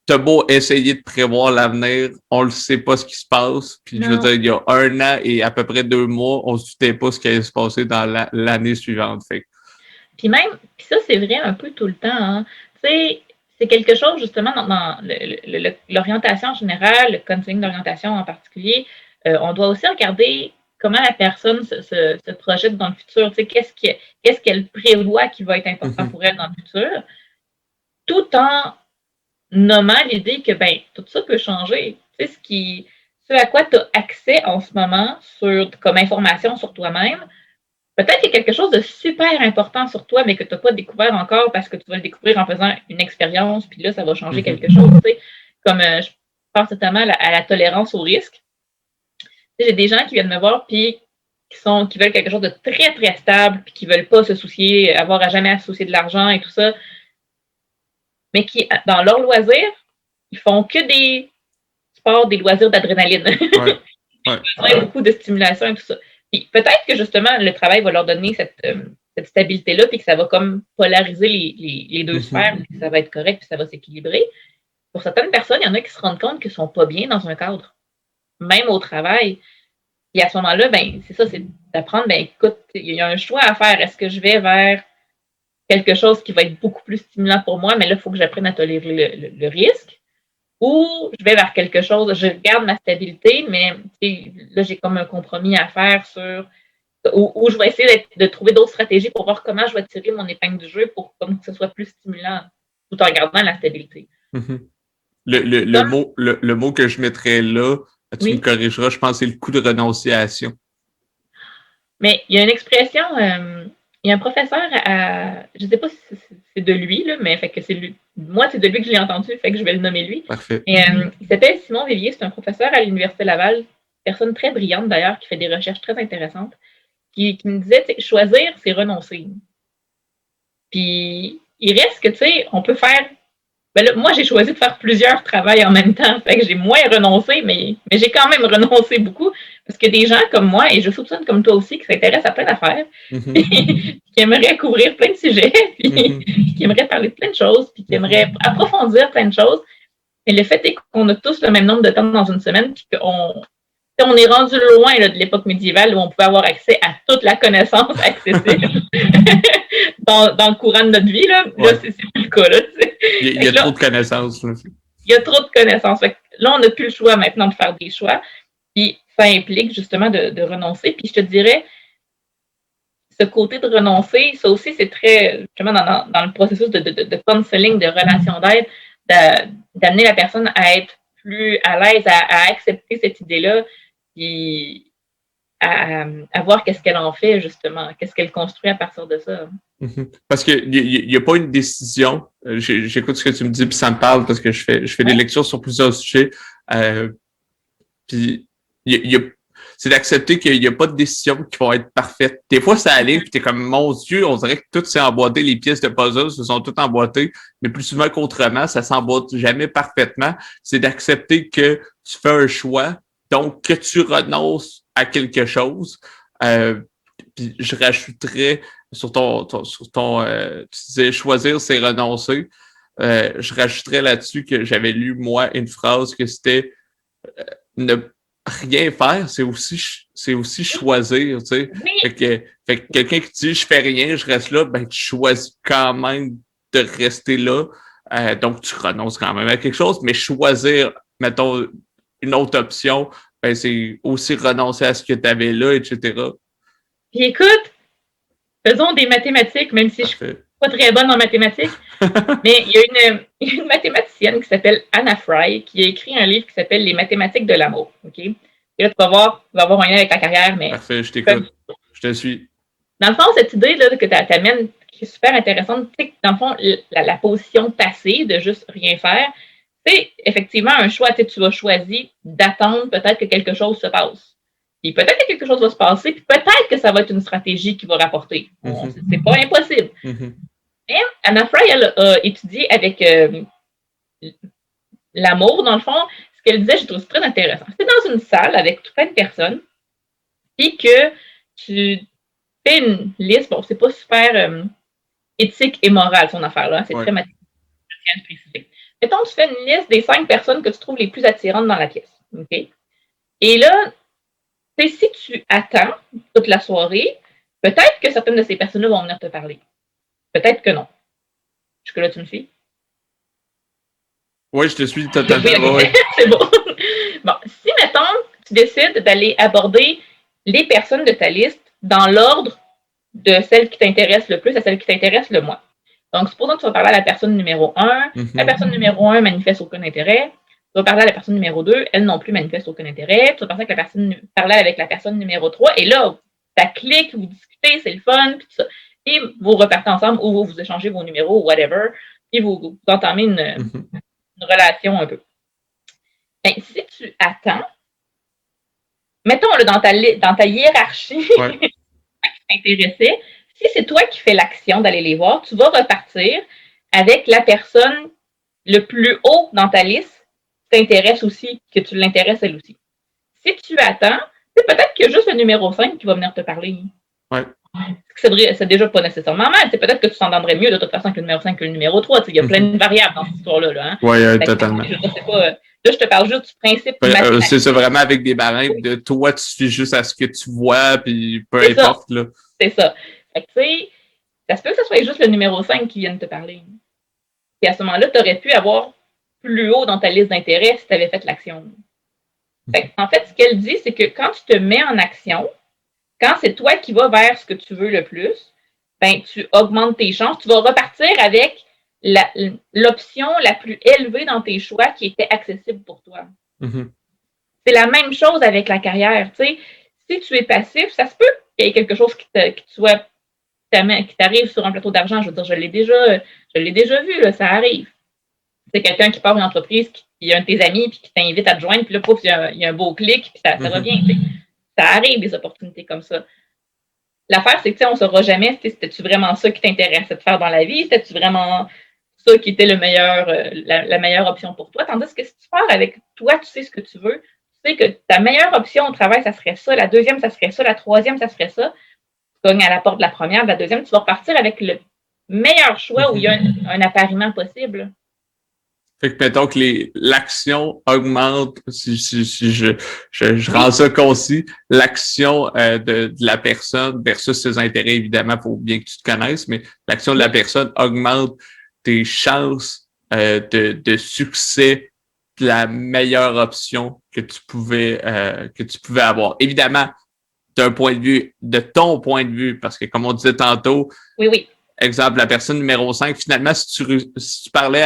t'as beau essayer de prévoir l'avenir, on le sait pas ce qui se passe. Puis je veux dire, il y a 1 an et à peu près 2 mois, on se doutait pas ce qui allait se passer dans l'année suivante. Fait. Puis ça, c'est vrai un peu tout le temps. Hein. Tu sais, c'est quelque chose, justement, dans l'orientation en général, le counseling d'orientation en particulier, on doit aussi regarder comment la personne se projette dans le futur. Tu sais, qu'est-ce qu'elle prévoit qui va être important pour elle dans le futur, tout en nommant l'idée que tout ça peut changer. Tu sais, ce à quoi tu as accès en ce moment comme information sur toi-même, peut-être qu'il y a quelque chose de super important sur toi, mais que tu n'as pas découvert encore parce que tu vas le découvrir en faisant une expérience, puis là, ça va changer quelque chose. Tu sais. Comme je pense notamment à la tolérance au risque. J'ai des gens qui viennent me voir puis qui veulent quelque chose de très, très stable, puis qui ne veulent pas se soucier, avoir à jamais à se soucier de l'argent et tout ça, mais qui, dans leur loisir, ils font que des sports, des loisirs d'adrénaline. Ouais. Ils ont beaucoup de stimulation et tout ça. Puis peut-être que justement, le travail va leur donner cette stabilité-là, puis que ça va comme polariser les deux sphères, puis ça va être correct, puis ça va s'équilibrer. Pour certaines personnes, il y en a qui se rendent compte qu'ils ne sont pas bien dans un cadre, même au travail. Et à ce moment-là, ben, c'est ça, c'est d'apprendre, ben, écoute, il y a un choix à faire. Est-ce que je vais vers quelque chose qui va être beaucoup plus stimulant pour moi, mais là, il faut que j'apprenne à tolérer le risque, ou je vais vers quelque chose, je garde ma stabilité, mais là, j'ai comme un compromis à faire sur, où je vais essayer de trouver d'autres stratégies pour voir comment je vais tirer mon épingle du jeu pour que ce soit plus stimulant, tout en gardant la stabilité. Le mot que je mettrais là, tu me corrigeras, je pense que c'est le coup de renonciation. Mais il y a une expression, il y a un professeur je ne sais pas si c'est de lui, là, mais fait que c'est lui. Moi, c'est de lui que je l'ai entendu, fait que je vais le nommer lui. Parfait. Et, il s'appelle Simon Villiers, c'est un professeur à l'Université Laval, personne très brillante d'ailleurs, qui fait des recherches très intéressantes, qui me disait, choisir, c'est renoncer. Puis, il reste que, tu sais, on peut faire. Ben là, moi, j'ai choisi de faire plusieurs travails en même temps. Fait que j'ai moins renoncé, mais j'ai quand même renoncé beaucoup. Parce que des gens comme moi, et je soupçonne comme toi aussi, qui s'intéressent à plein d'affaires, qui aimeraient couvrir plein de sujets, puis qui aimeraient parler de plein de choses, puis qui aimeraient approfondir plein de choses. Et le fait est qu'on a tous le même nombre de temps dans une semaine, puis on est rendu loin là, de l'époque médiévale où on pouvait avoir accès à toute la connaissance accessible dans le courant de notre vie. Là, c'est plus le cas. Là, il y a trop de connaissances. Là. Il y a trop de connaissances. Fait que là, on n'a plus le choix maintenant de faire des choix. Puis ça implique justement de renoncer. Puis je te dirais, ce côté de renoncer, ça aussi, c'est très, justement, dans le processus de counseling, de relation d'aide, d'amener la personne à être plus à l'aise, à accepter cette idée-là, puis à voir qu'est-ce qu'elle en fait, justement, qu'est-ce qu'elle construit à partir de ça. Parce qu'il n'y a pas une décision. J'écoute ce que tu me dis, puis ça me parle parce que je fais des lectures sur plusieurs sujets. Puis c'est d'accepter qu'il n'y a pas de décision qui vont être parfaites. Des fois, ça allait, puis t'es comme, mon Dieu, on dirait que tout s'est emboîté, les pièces de puzzle se sont toutes emboîtées, mais plus souvent qu'autrement, ça s'emboîte jamais parfaitement. C'est d'accepter que tu fais un choix, donc que tu renonces à quelque chose. Puis je rajouterais sur ton tu disais choisir, c'est renoncer. Je rajouterais là-dessus que j'avais lu, moi, une phrase que c'était ne rien faire, c'est aussi choisir, tu sais. Fait que quelqu'un qui dit je fais rien, je reste là, ben tu choisis quand même de rester là. Donc tu renonces quand même à quelque chose, mais choisir, mettons, une autre option, ben c'est aussi renoncer à ce que tu avais là, etc. Puis écoute, faisons des mathématiques, même si je suis pas très bonne en mathématiques. Mais il y a une mathématicienne qui s'appelle Anna Fry qui a écrit un livre qui s'appelle Les mathématiques de l'amour. Okay? Et là, tu vas voir, tu vas avoir un lien avec ta carrière, mais. Parfait, je t'écoute. Je te suis. Dans le fond, cette idée là, que tu amènes, qui est super intéressante, tu sais, dans le fond, la position passée de juste rien faire, c'est effectivement un choix. Tu vas choisir d'attendre peut-être que quelque chose se passe. Puis peut-être que quelque chose va se passer, puis peut-être que ça va être une stratégie qui va rapporter. C'est pas impossible. Mais Anna Fry, elle a étudié avec l'amour, dans le fond. Ce qu'elle disait, je trouve très intéressant. C'est dans une salle avec plein de personnes, puis que tu fais une liste. Bon, c'est pas super éthique et morale, son affaire-là. C'est très mathématique. Mettons, tu fais une liste des 5 personnes que tu trouves les plus attirantes dans la pièce. Okay? Et là, si tu attends toute la soirée, peut-être que certaines de ces personnes-là vont venir te parler. Peut-être que non. Jusque-là, tu me suis? Oui, je te suis totalement. Oui. C'est bon. Bon, si, mettons, tu décides d'aller aborder les personnes de ta liste dans l'ordre de celles qui t'intéressent le plus à celles qui t'intéressent le moins. Donc, supposons que tu vas parler à la personne numéro 1. La personne numéro 1 manifeste aucun intérêt. Tu vas parler à la personne numéro 2, elle non plus manifeste aucun intérêt. Tu vas parler avec la personne numéro 3, et là, ça clique, vous discutez, c'est le fun, puis tout ça. Et vous repartez ensemble, ou vous échangez vos numéros, whatever, et vous entamez une relation un peu. Ben, si tu attends, mettons, là, dans ta hiérarchie Ouais. qui t'intéressait, si c'est toi qui fais l'action d'aller les voir, tu vas repartir avec la personne le plus haut dans ta liste qui t'intéresse aussi, que tu l'intéresses elle aussi. Si tu attends, c'est peut-être qu'il y a juste le numéro 5 qui va venir te parler. Ouais. C'est déjà pas nécessairement mal. C'est peut-être que tu t'entendrais mieux de toute façon que le numéro 5 que le numéro 3. Il y a plein de variables dans cette histoire-là. Là, hein? Oui, totalement. Je sais pas, là, je te parle juste du principe mathématique. C'est ça, vraiment avec des barèmes de toi, tu suis juste à ce que tu vois, puis peu importe. Là. C'est ça. Fait que, tu sais, ça se peut que ce soit juste le numéro 5 qui vienne te parler. Puis à ce moment-là, tu aurais pu avoir plus haut dans ta liste d'intérêts si tu avais fait l'action. En fait, ce qu'elle dit, c'est que quand tu te mets en action, quand c'est toi qui vas vers ce que tu veux le plus, ben, tu augmentes tes chances. Tu vas repartir avec l'option la plus élevée dans tes choix qui était accessible pour toi. Mm-hmm. C'est la même chose avec la carrière. T'sais. Si tu es passif, ça se peut qu'il y ait quelque chose qui t'arrive sur un plateau d'argent. Je veux dire, je l'ai déjà vu, là, ça arrive. C'est quelqu'un qui part une entreprise, qui a un de tes amis, puis qui t'invite à te joindre, puis là, pouf, il y a un beau clic, puis ça revient. T'sais. Ça arrive, des opportunités comme ça. L'affaire, c'est que on ne saura jamais c'était-tu vraiment ça qui t'intéressait de faire dans la vie, c'était-tu vraiment ça qui était la meilleure option pour toi. Tandis que si tu pars avec toi, tu sais ce que tu veux, tu sais que ta meilleure option au travail, ça serait ça, la deuxième, ça serait ça, la troisième, ça serait ça. Tu cognes à la porte de la première, de la deuxième, tu vas repartir avec le meilleur choix où il y a un appariement possible. Fait que mettons que l'action augmente, si je rends ça concis, l'action de la personne versus ses intérêts, évidemment, il faut bien que tu te connaisses, mais l'action de la personne augmente tes chances de succès de la meilleure option que tu pouvais avoir. Évidemment, de ton point de vue, parce que comme on disait tantôt, oui. Exemple, la personne numéro 5, finalement, si tu parlais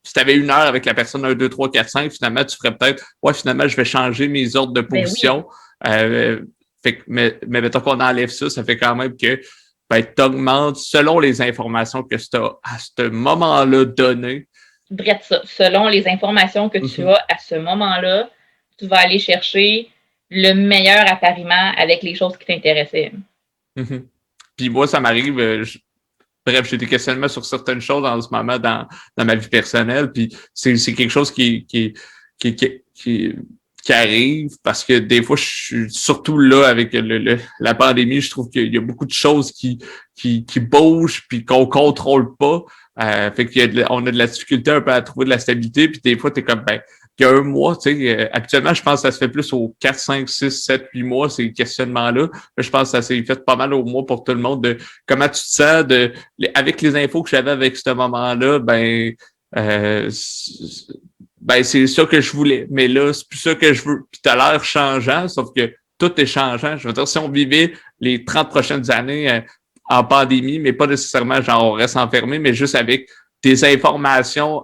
si tu avais 1 heure avec la personne 1, 2, 3, 4, 5, finalement, tu ferais peut-être, finalement, je vais changer mes ordres de position. Oui. Mais mettons qu'on enlève ça, ça fait quand même que tu augmentes selon les informations que tu as à ce moment-là donné. Bref, ça. Selon les informations que tu as à ce moment-là, tu vas aller chercher le meilleur appariement avec les choses qui t'intéressaient. Mm-hmm. Puis moi, ça m'arrive, bref, j'ai des questionnements sur certaines choses en ce moment dans ma vie personnelle, puis c'est quelque chose qui arrive parce que des fois, je suis surtout là avec la pandémie, je trouve qu'il y a beaucoup de choses qui bougent puis qu'on contrôle pas. Fait qu'on a de la difficulté un peu à trouver de la stabilité, puis des fois, t'es comme, il y a un mois, tu sais, habituellement, je pense que ça se fait plus aux 4, 5, 6, 7, 8 mois, ces questionnements-là. Je pense que ça s'est fait pas mal au mois pour tout le monde de comment tu te sens avec les infos que j'avais avec ce moment-là, c'est ça que je voulais. Mais là, c'est plus ça que je veux. Puis t'as l'air changeant, sauf que tout est changeant. Je veux dire, si on vivait les 30 prochaines années en pandémie, mais pas nécessairement genre on reste enfermé, mais juste avec des informations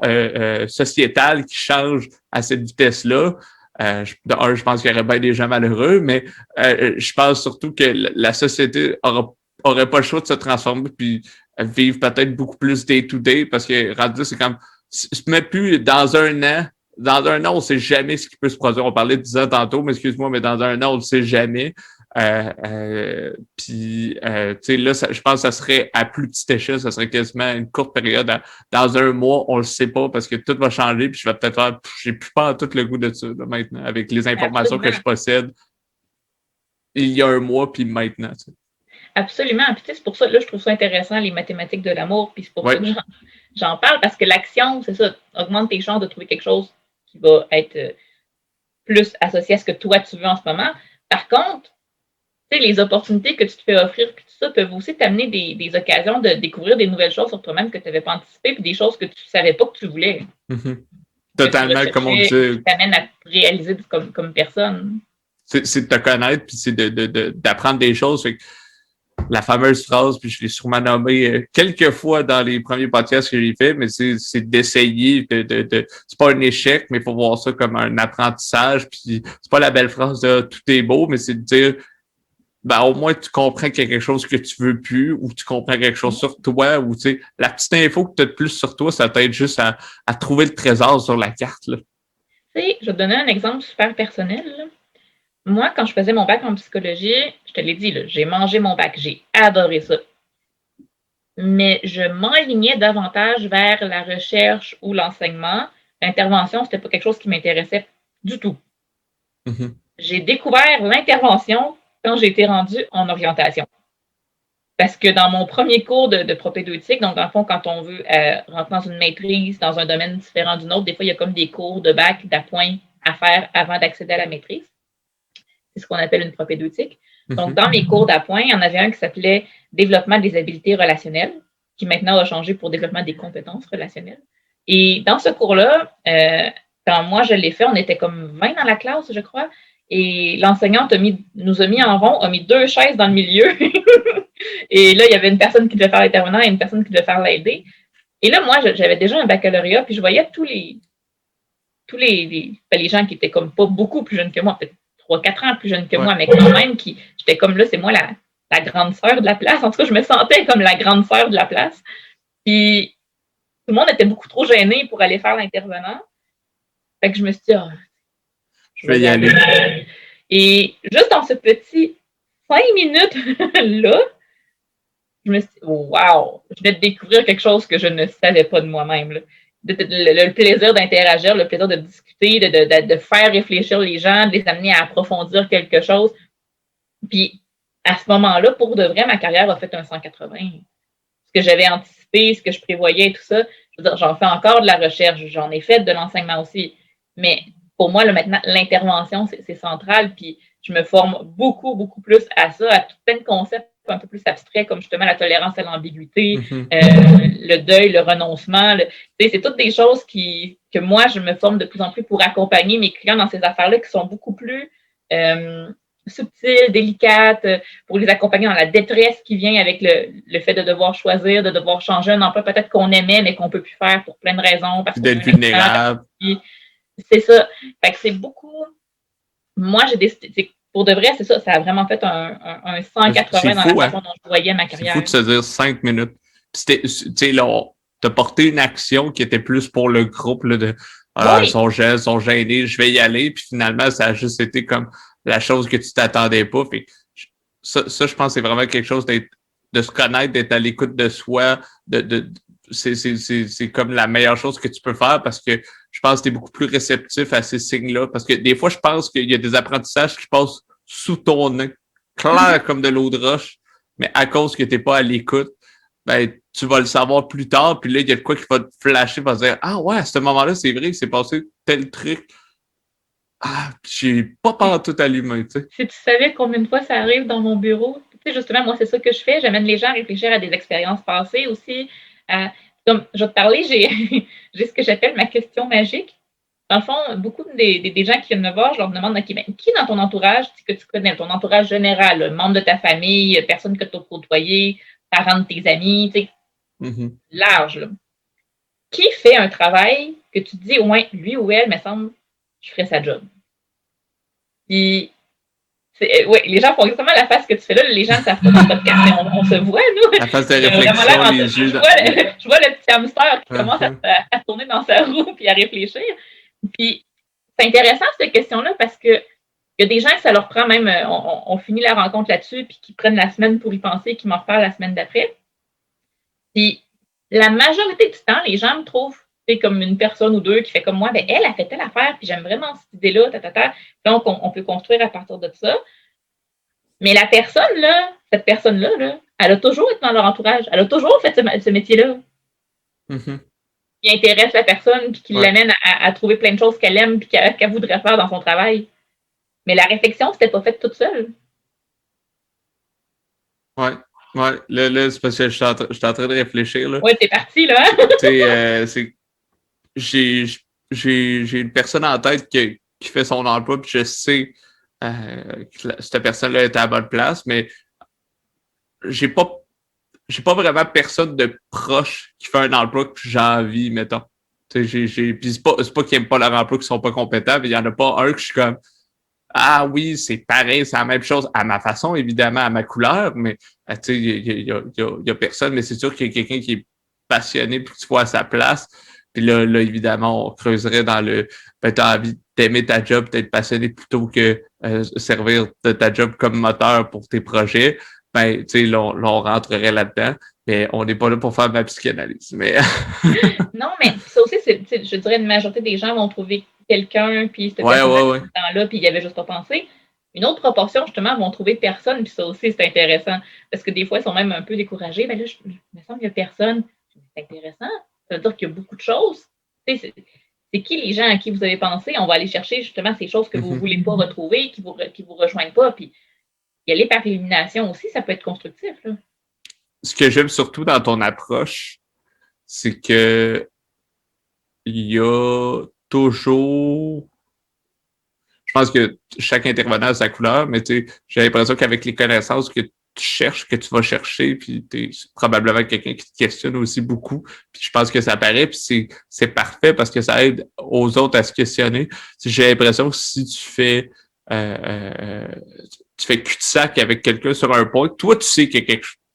sociétales qui changent à cette vitesse-là. Je pense qu'il y aurait bien des gens malheureux, mais je pense surtout que la société aurait pas le choix de se transformer puis vivre peut-être beaucoup plus day-to-day parce que rendu c'est comme même plus dans un an, on ne sait jamais ce qui peut se produire. On parlait de 10 ans tantôt, mais excuse-moi, mais dans un an, on ne sait jamais. Puis, tu sais, là, je pense que ça serait à plus petite échelle, ça serait quasiment une courte période. Dans un mois, on le sait pas parce que tout va changer. Puis, je vais peut-être faire, j'ai plus pas tout le goût de ça là, maintenant, avec les informations que je possède. Il y a un mois, puis maintenant. Tu sais. Absolument. Puis, tu sais, c'est pour ça, là, je trouve ça intéressant, les mathématiques de l'amour. Puis, c'est pour ça que j'en parle parce que l'action, c'est ça, augmente tes chances de trouver quelque chose qui va être plus associé à ce que toi, tu veux en ce moment. Par contre, tu sais, les opportunités que tu te fais offrir, puis tout ça, peuvent aussi t'amener des occasions de découvrir des nouvelles choses sur toi-même que tu n'avais pas anticipées, puis des choses que tu ne savais pas que tu voulais. Mm-hmm. Totalement, comme on dit. Qui t'amènent à te réaliser comme personne. C'est de te connaître, puis c'est d'apprendre des choses. Fait que la fameuse phrase, puis je l'ai sûrement nommée quelques fois dans les premiers podcasts que j'ai fait, mais c'est d'essayer, c'est pas un échec, mais il faut voir ça comme un apprentissage, puis c'est pas la belle phrase de tout est beau, mais c'est de dire au moins tu comprends qu'il y a quelque chose que tu veux plus, ou tu comprends quelque chose sur toi, ou tu sais, la petite info que tu as de plus sur toi, ça t'aide juste à trouver le trésor sur la carte. Là. Tu sais, je vais te donner un exemple super personnel. Là. moi, quand je faisais mon bac en psychologie, je te l'ai dit, là, j'ai mangé mon bac, j'ai adoré ça. Mais je m'enlignais davantage vers la recherche ou l'enseignement. L'intervention, c'était pas quelque chose qui m'intéressait du tout. Mm-hmm. J'ai découvert l'intervention quand j'ai été rendue en orientation. Parce que dans mon premier cours de propédeutique, donc dans le fond, quand on veut rentrer dans une maîtrise, dans un domaine différent d'une autre, des fois, il y a comme des cours de bac, d'appoint à faire avant d'accéder à la maîtrise. C'est ce qu'on appelle une propédeutique. Donc, dans mes cours d'appoint, il y en avait un qui s'appelait Développement des habiletés relationnelles, qui maintenant a changé pour Développement des compétences relationnelles. Et dans ce cours-là, quand moi je l'ai fait, on était comme 20 dans la classe, je crois, et l'enseignante nous a mis en rond, a mis 2 chaises dans le milieu. Et là, il y avait une personne qui devait faire l'intervenant et une personne qui devait faire l'aider. Et là, moi, j'avais déjà un baccalauréat, puis je voyais tous les gens qui étaient comme pas beaucoup plus jeunes que moi, peut-être 3-4 ans plus jeunes que moi, mais quand même, j'étais comme là, c'est moi la grande sœur de la place. En tout cas, je me sentais comme la grande sœur de la place. Puis, tout le monde était beaucoup trop gêné pour aller faire l'intervenant. Fait que je me suis dit, je vais y aller. Et juste dans ce petit 5 minutes-là, je me suis dit, wow, je venais de découvrir quelque chose que je ne savais pas de moi-même. Là. Le plaisir d'interagir, le plaisir de discuter, de faire réfléchir les gens, de les amener à approfondir quelque chose. Puis, à ce moment-là, pour de vrai, ma carrière a fait un 180. Ce que j'avais anticipé, ce que je prévoyais, tout ça, je veux dire, j'en fais encore de la recherche, j'en ai fait de l'enseignement aussi. Mais pour moi, là, maintenant, l'intervention, c'est central. Puis, je me forme beaucoup, beaucoup plus à ça, à plein de concepts un peu plus abstraits, comme justement la tolérance à l'ambiguïté, le deuil, le renoncement. C'est toutes des choses que moi, je me forme de plus en plus pour accompagner mes clients dans ces affaires-là qui sont beaucoup plus subtiles, délicates, pour les accompagner dans la détresse qui vient avec le fait de devoir choisir, de devoir changer un emploi peut-être qu'on aimait, mais qu'on ne peut plus faire pour plein de raisons. Parce d'être vulnérable. C'est ça. Fait que c'est beaucoup... Moi, j'ai décidé... Pour de vrai, c'est ça. Ça a vraiment fait un 180 dans la façon dont je voyais ma carrière. C'est fou de se dire 5 minutes. Tu sais, là, t'as porté une action qui était plus pour le groupe, là, de ils sont gênés, je vais y aller. Puis finalement, ça a juste été comme la chose que tu t'attendais pas. Fait ça, je pense que c'est vraiment quelque chose de se connaître, d'être à l'écoute de soi, c'est comme la meilleure chose que tu peux faire parce que je pense que tu es beaucoup plus réceptif à ces signes-là. Parce que des fois, je pense qu'il y a des apprentissages qui passent sous ton nez, clair comme de l'eau de roche, mais à cause que tu n'es pas à l'écoute, ben, tu vas le savoir plus tard, puis là, il y a de quoi qui va te flasher, va te dire, ah ouais, à ce moment-là, c'est vrai, il s'est passé tel truc. Ah, j'ai pas tout allumé, tu sais. Si tu savais combien de fois ça arrive dans mon bureau, tu sais, justement, moi, c'est ça que je fais. J'amène les gens à réfléchir à des expériences passées aussi. Comme je vais te parler, j'ai ce que j'appelle ma question magique. Dans le fond, beaucoup des gens qui viennent me voir, je leur demande qui dans ton entourage que tu connais, ton entourage général, membre de ta famille, personne que tu as côtoyé, parents de tes amis, tu sais, large. Là. Qui fait un travail que tu te dis, ouais, lui ou elle, me semble, je ferais sa job. Puis, oui, les gens font exactement la face que tu fais là. Les gens ne savent pas dans le podcast, mais on se voit, nous. La face de réflexion, les yeux. Je vois le petit hamster qui commence à tourner dans sa roue puis à réfléchir. Puis, c'est intéressant, cette question-là, parce que il y a des gens que ça leur prend même, on finit la rencontre là-dessus, puis qui prennent la semaine pour y penser, qui m'en reparlent la semaine d'après. Puis, la majorité du temps, les gens me trouvent comme une personne ou deux qui fait comme moi, ben elle a fait telle affaire, puis j'aime vraiment cette idée-là, Donc, on peut construire à partir de ça. Mais la personne, là, cette personne-là, là, elle a toujours été dans leur entourage. Elle a toujours fait ce métier-là. Qui intéresse la personne, puis qui l'amène à trouver plein de choses qu'elle aime, puis qu'elle voudrait faire dans son travail. Mais la réflexion, c'était pas faite toute seule. Ouais. Là, c'est parce que je suis en train de réfléchir. Là. Ouais, t'es parti, là. J'ai une personne en tête qui fait son emploi, puis je sais que cette personne-là est à la bonne place, mais j'ai pas vraiment personne de proche qui fait un emploi que j'ai envie, mettons. Puis c'est pas qu'ils n'aiment pas leur emploi, qu'ils sont pas compétents, mais il y en a pas un que je suis comme ah oui, c'est pareil, c'est la même chose, à ma façon, évidemment, à ma couleur, mais il y a personne, mais c'est sûr qu'il y a quelqu'un qui est passionné puis que tu vois à sa place. Puis là, évidemment, on creuserait dans le t'as envie d'aimer ta job, d'être passionné plutôt que servir de ta job comme moteur pour tes projets. Ben, tu sais, là, on rentrerait là-dedans. Mais on n'est pas là pour faire ma psychanalyse. Mais non, mais ça aussi, je dirais, une majorité des gens vont trouver quelqu'un, puis cette personne temps-là, puis il n'y avait juste pas pensé. Une autre proportion, justement, vont trouver personne, puis ça aussi, c'est intéressant. Parce que des fois, ils sont même un peu découragés. Ben là, il me semble qu'il n'y a personne. C'est intéressant. Ça veut dire qu'il y a beaucoup de choses. C'est qui les gens à qui vous avez pensé? On va aller chercher justement ces choses que vous ne voulez pas retrouver, qui vous rejoignent pas. Puis y aller par élimination aussi, ça peut être constructif. Là. Ce que j'aime surtout dans ton approche, c'est que il y a toujours... Je pense que chaque intervenant a sa couleur, mais tu sais, j'ai l'impression qu'avec les connaissances que tu cherches, que tu vas chercher, puis t'es probablement quelqu'un qui te questionne aussi beaucoup, puis je pense que ça paraît, puis c'est parfait parce que ça aide aux autres à se questionner. J'ai l'impression que si tu fais cul-de-sac avec quelqu'un sur un point, toi, tu sais que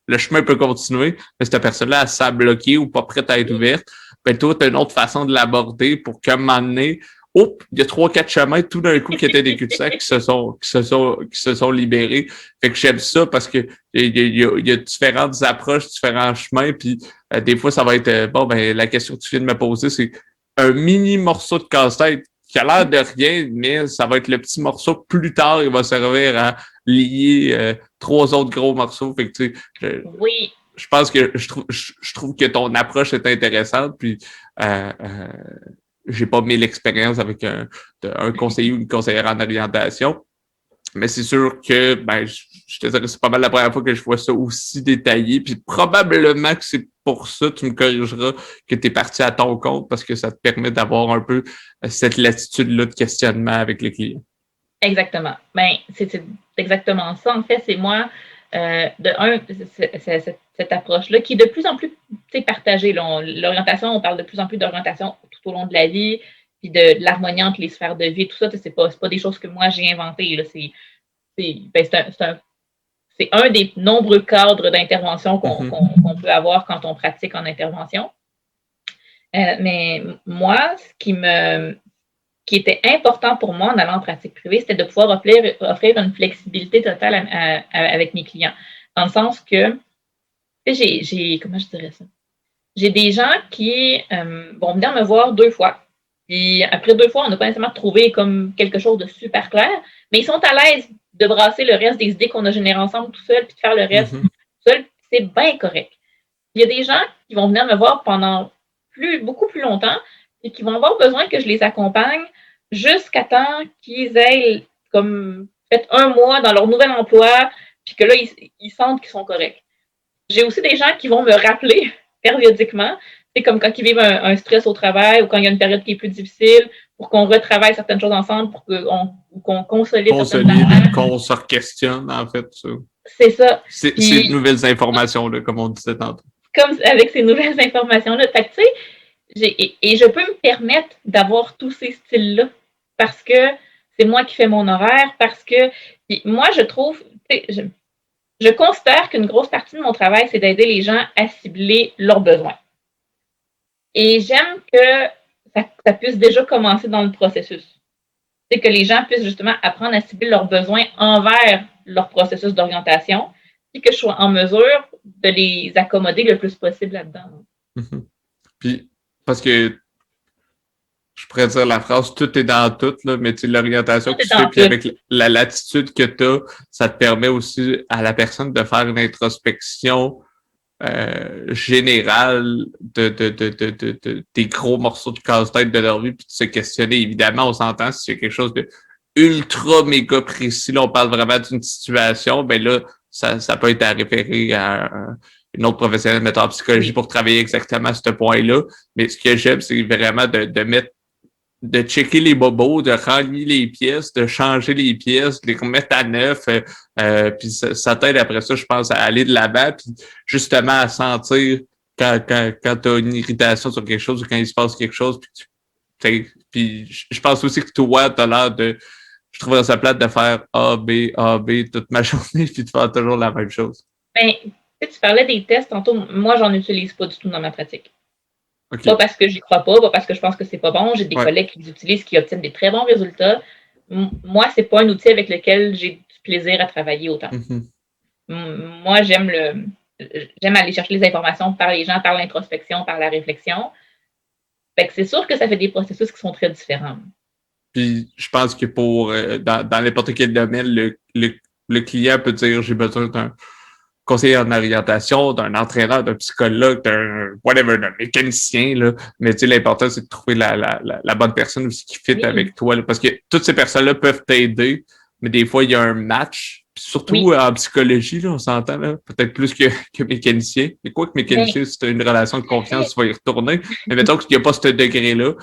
le chemin peut continuer, mais cette personne-là, elle s'est bloquée ou pas prête à être ouverte, ben toi, tu as une autre façon de l'aborder pour qu'à un moment donné, il y a 3-4 chemins tout d'un coup qui étaient des cul-de-sac qui se sont libérés. Fait que j'aime ça parce que il y a différentes approches, différents chemins, puis des fois, ça va être la question que tu viens de me poser, c'est un mini morceau de casse-tête qui a l'air de rien, mais ça va être le petit morceau que plus tard, il va servir à lier 3 autres gros morceaux. Fait que tu sais, oui. Je pense que je trouve que ton approche est intéressante, puis j'ai pas mis l'expérience avec un conseiller ou une conseillère en orientation, mais c'est sûr que je te dirais c'est pas mal la première fois que je vois ça aussi détaillé, puis probablement que c'est pour ça, tu me corrigeras, que tu es parti à ton compte parce que ça te permet d'avoir un peu cette latitude-là de questionnement avec les clients. Exactement. C'est exactement ça. En fait, c'est moi, cette approche-là qui est de plus en plus partagée. L'orientation, on parle de plus en plus d'orientation tout au long de la vie, puis de l'harmonie entre les sphères de vie, tout ça, c'est pas des choses que moi j'ai inventées. Là. C'est un des nombreux cadres d'intervention qu'on peut avoir quand on pratique en intervention. Mais moi, ce qui était important pour moi en allant en pratique privée, c'était de pouvoir offrir une flexibilité totale avec mes clients. Dans le sens que, comment je dirais ça? J'ai des gens qui vont venir me voir 2 fois. Puis après 2 fois, on n'a pas nécessairement trouvé comme quelque chose de super clair, mais ils sont à l'aise de brasser le reste des idées qu'on a générées ensemble tout seul, puis de faire le reste tout seul. C'est bien correct. Il y a des gens qui vont venir me voir pendant beaucoup plus longtemps et qui vont avoir besoin que je les accompagne jusqu'à temps qu'ils aient comme fait 1 mois dans leur nouvel emploi, puis que là, ils sentent qu'ils sont corrects. J'ai aussi des gens qui vont me rappeler périodiquement, c'est comme quand ils vivent un stress au travail ou quand il y a une période qui est plus difficile, pour qu'on retravaille certaines choses ensemble, pour qu'on consolide certaines choses. Qu'on se questionne, en fait. Ça. C'est ça. Ces nouvelles informations-là, comme on disait tantôt. Comme avec ces nouvelles informations-là. Fait que, tu sais, et je peux me permettre d'avoir tous ces styles-là parce que c'est moi qui fais mon horaire, parce que moi, je trouve, je considère qu'une grosse partie de mon travail, c'est d'aider les gens à cibler leurs besoins. Et j'aime que ça puisse déjà commencer dans le processus. C'est que les gens puissent justement apprendre à cibler leurs besoins envers leur processus d'orientation, et que je sois en mesure de les accommoder le plus possible là-dedans. Puis, parce que je pourrais dire la phrase « tout est dans tout », là, mais l'orientation que tu fais, puis avec la latitude que tu as, ça te permet aussi à la personne de faire une introspection générale des gros morceaux de casse-tête de leur vie, puis de se questionner. Évidemment, on s'entend si c'est quelque chose de ultra méga précis, là, on parle vraiment d'une situation, ben là, ça peut être à référer à une autre professionnelle, mettons en psychologie, pour travailler exactement à ce point-là. Mais ce que j'aime, c'est vraiment de checker les bobos, de renier les pièces, de changer les pièces, de les remettre à neuf. Puis ça t'aide après ça, je pense, à aller de l'avant, puis justement à sentir quand tu as une irritation sur quelque chose ou quand il se passe quelque chose. Puis je pense aussi que toi, tu as l'air de... Je trouverais ça plate de faire A, B toute ma journée, puis de faire toujours la même chose. Ben, tu parlais des tests tantôt. Moi, j'en utilise pas du tout dans ma pratique. Okay. Pas parce que j'y crois pas parce que je pense que c'est pas bon. J'ai des collègues qui l'utilisent, qui obtiennent des très bons résultats. Moi, c'est pas un outil avec lequel j'ai du plaisir à travailler autant. Moi, j'aime aller chercher les informations par les gens, par l'introspection, par la réflexion. Fait que c'est sûr que ça fait des processus qui sont très différents. Puis je pense que dans n'importe quel domaine, le client peut dire j'ai besoin d'un conseiller en orientation, d'un entraîneur, d'un psychologue, d'un mécanicien, là. Mais tu sais, l'important, c'est de trouver la bonne personne aussi qui fit avec toi, là. Parce que toutes ces personnes-là peuvent t'aider, mais des fois, il y a un match. Puis surtout en psychologie, là, on s'entend, là, peut-être plus que mécanicien. Mais quoi que mécanicien, si tu as une relation de confiance, tu vas y retourner. Mais mettons qu'il n'y a pas ce degré-là.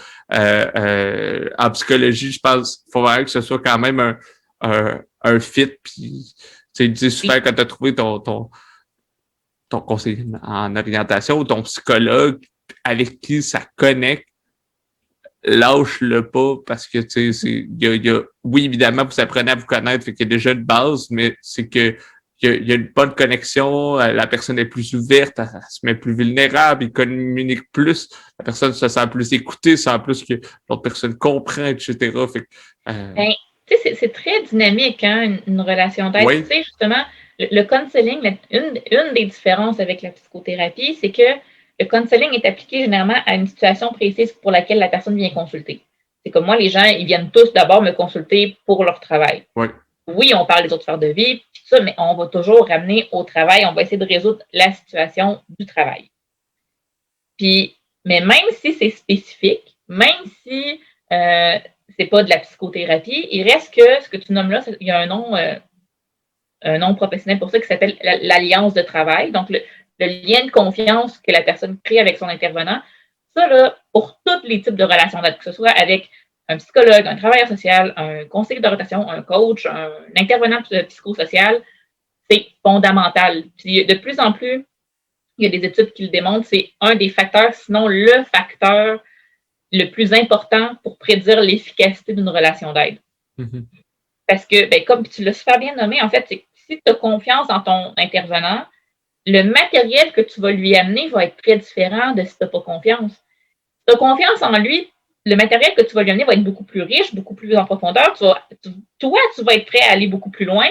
En psychologie, je pense qu'il faut vraiment que ce soit quand même un fit. Puis tu dis souvent quand tu as trouvé ton conseiller en orientation ou ton psychologue avec qui ça connecte, lâche-le pas parce que tu sais, oui, évidemment, vous apprenez à vous connaître, fait qu'il y a déjà une base, mais c'est que il y a une bonne connexion, la personne est plus ouverte, elle se met plus vulnérable, il communique plus, la personne se sent plus écoutée, sent plus que l'autre personne comprend, etc. Fait que, tu sais, c'est très dynamique, hein, une relation d'aide. Tu sais, justement, le counseling, une des différences avec la psychothérapie, c'est que le counseling est appliqué généralement à une situation précise pour laquelle la personne vient consulter. C'est comme moi, les gens, ils viennent tous d'abord me consulter pour leur travail. Oui, on parle des autres sphères de vie, tout ça, mais on va toujours ramener au travail, on va essayer de résoudre la situation du travail. Puis, mais même si c'est spécifique, même si c'est pas de la psychothérapie, il reste que ce que tu nommes là, il y a un nom professionnel pour ça qui s'appelle l'alliance de travail. Donc, le lien de confiance que la personne crée avec son intervenant. Ça, là, pour tous les types de relations d'aide, que ce soit avec un psychologue, un travailleur social, un conseiller d'orientation, un coach, un intervenant psychosocial, c'est fondamental. Puis, de plus en plus, il y a des études qui le démontrent, c'est un des facteurs, sinon le facteur le plus important pour prédire l'efficacité d'une relation d'aide. Parce que, ben, comme tu l'as super bien nommé, en fait, c'est si tu as confiance en ton intervenant, le matériel que tu vas lui amener va être très différent de si tu n'as pas confiance. Si tu as confiance en lui, le matériel que tu vas lui amener va être beaucoup plus riche, beaucoup plus en profondeur. Toi, tu vas être prêt à aller beaucoup plus loin.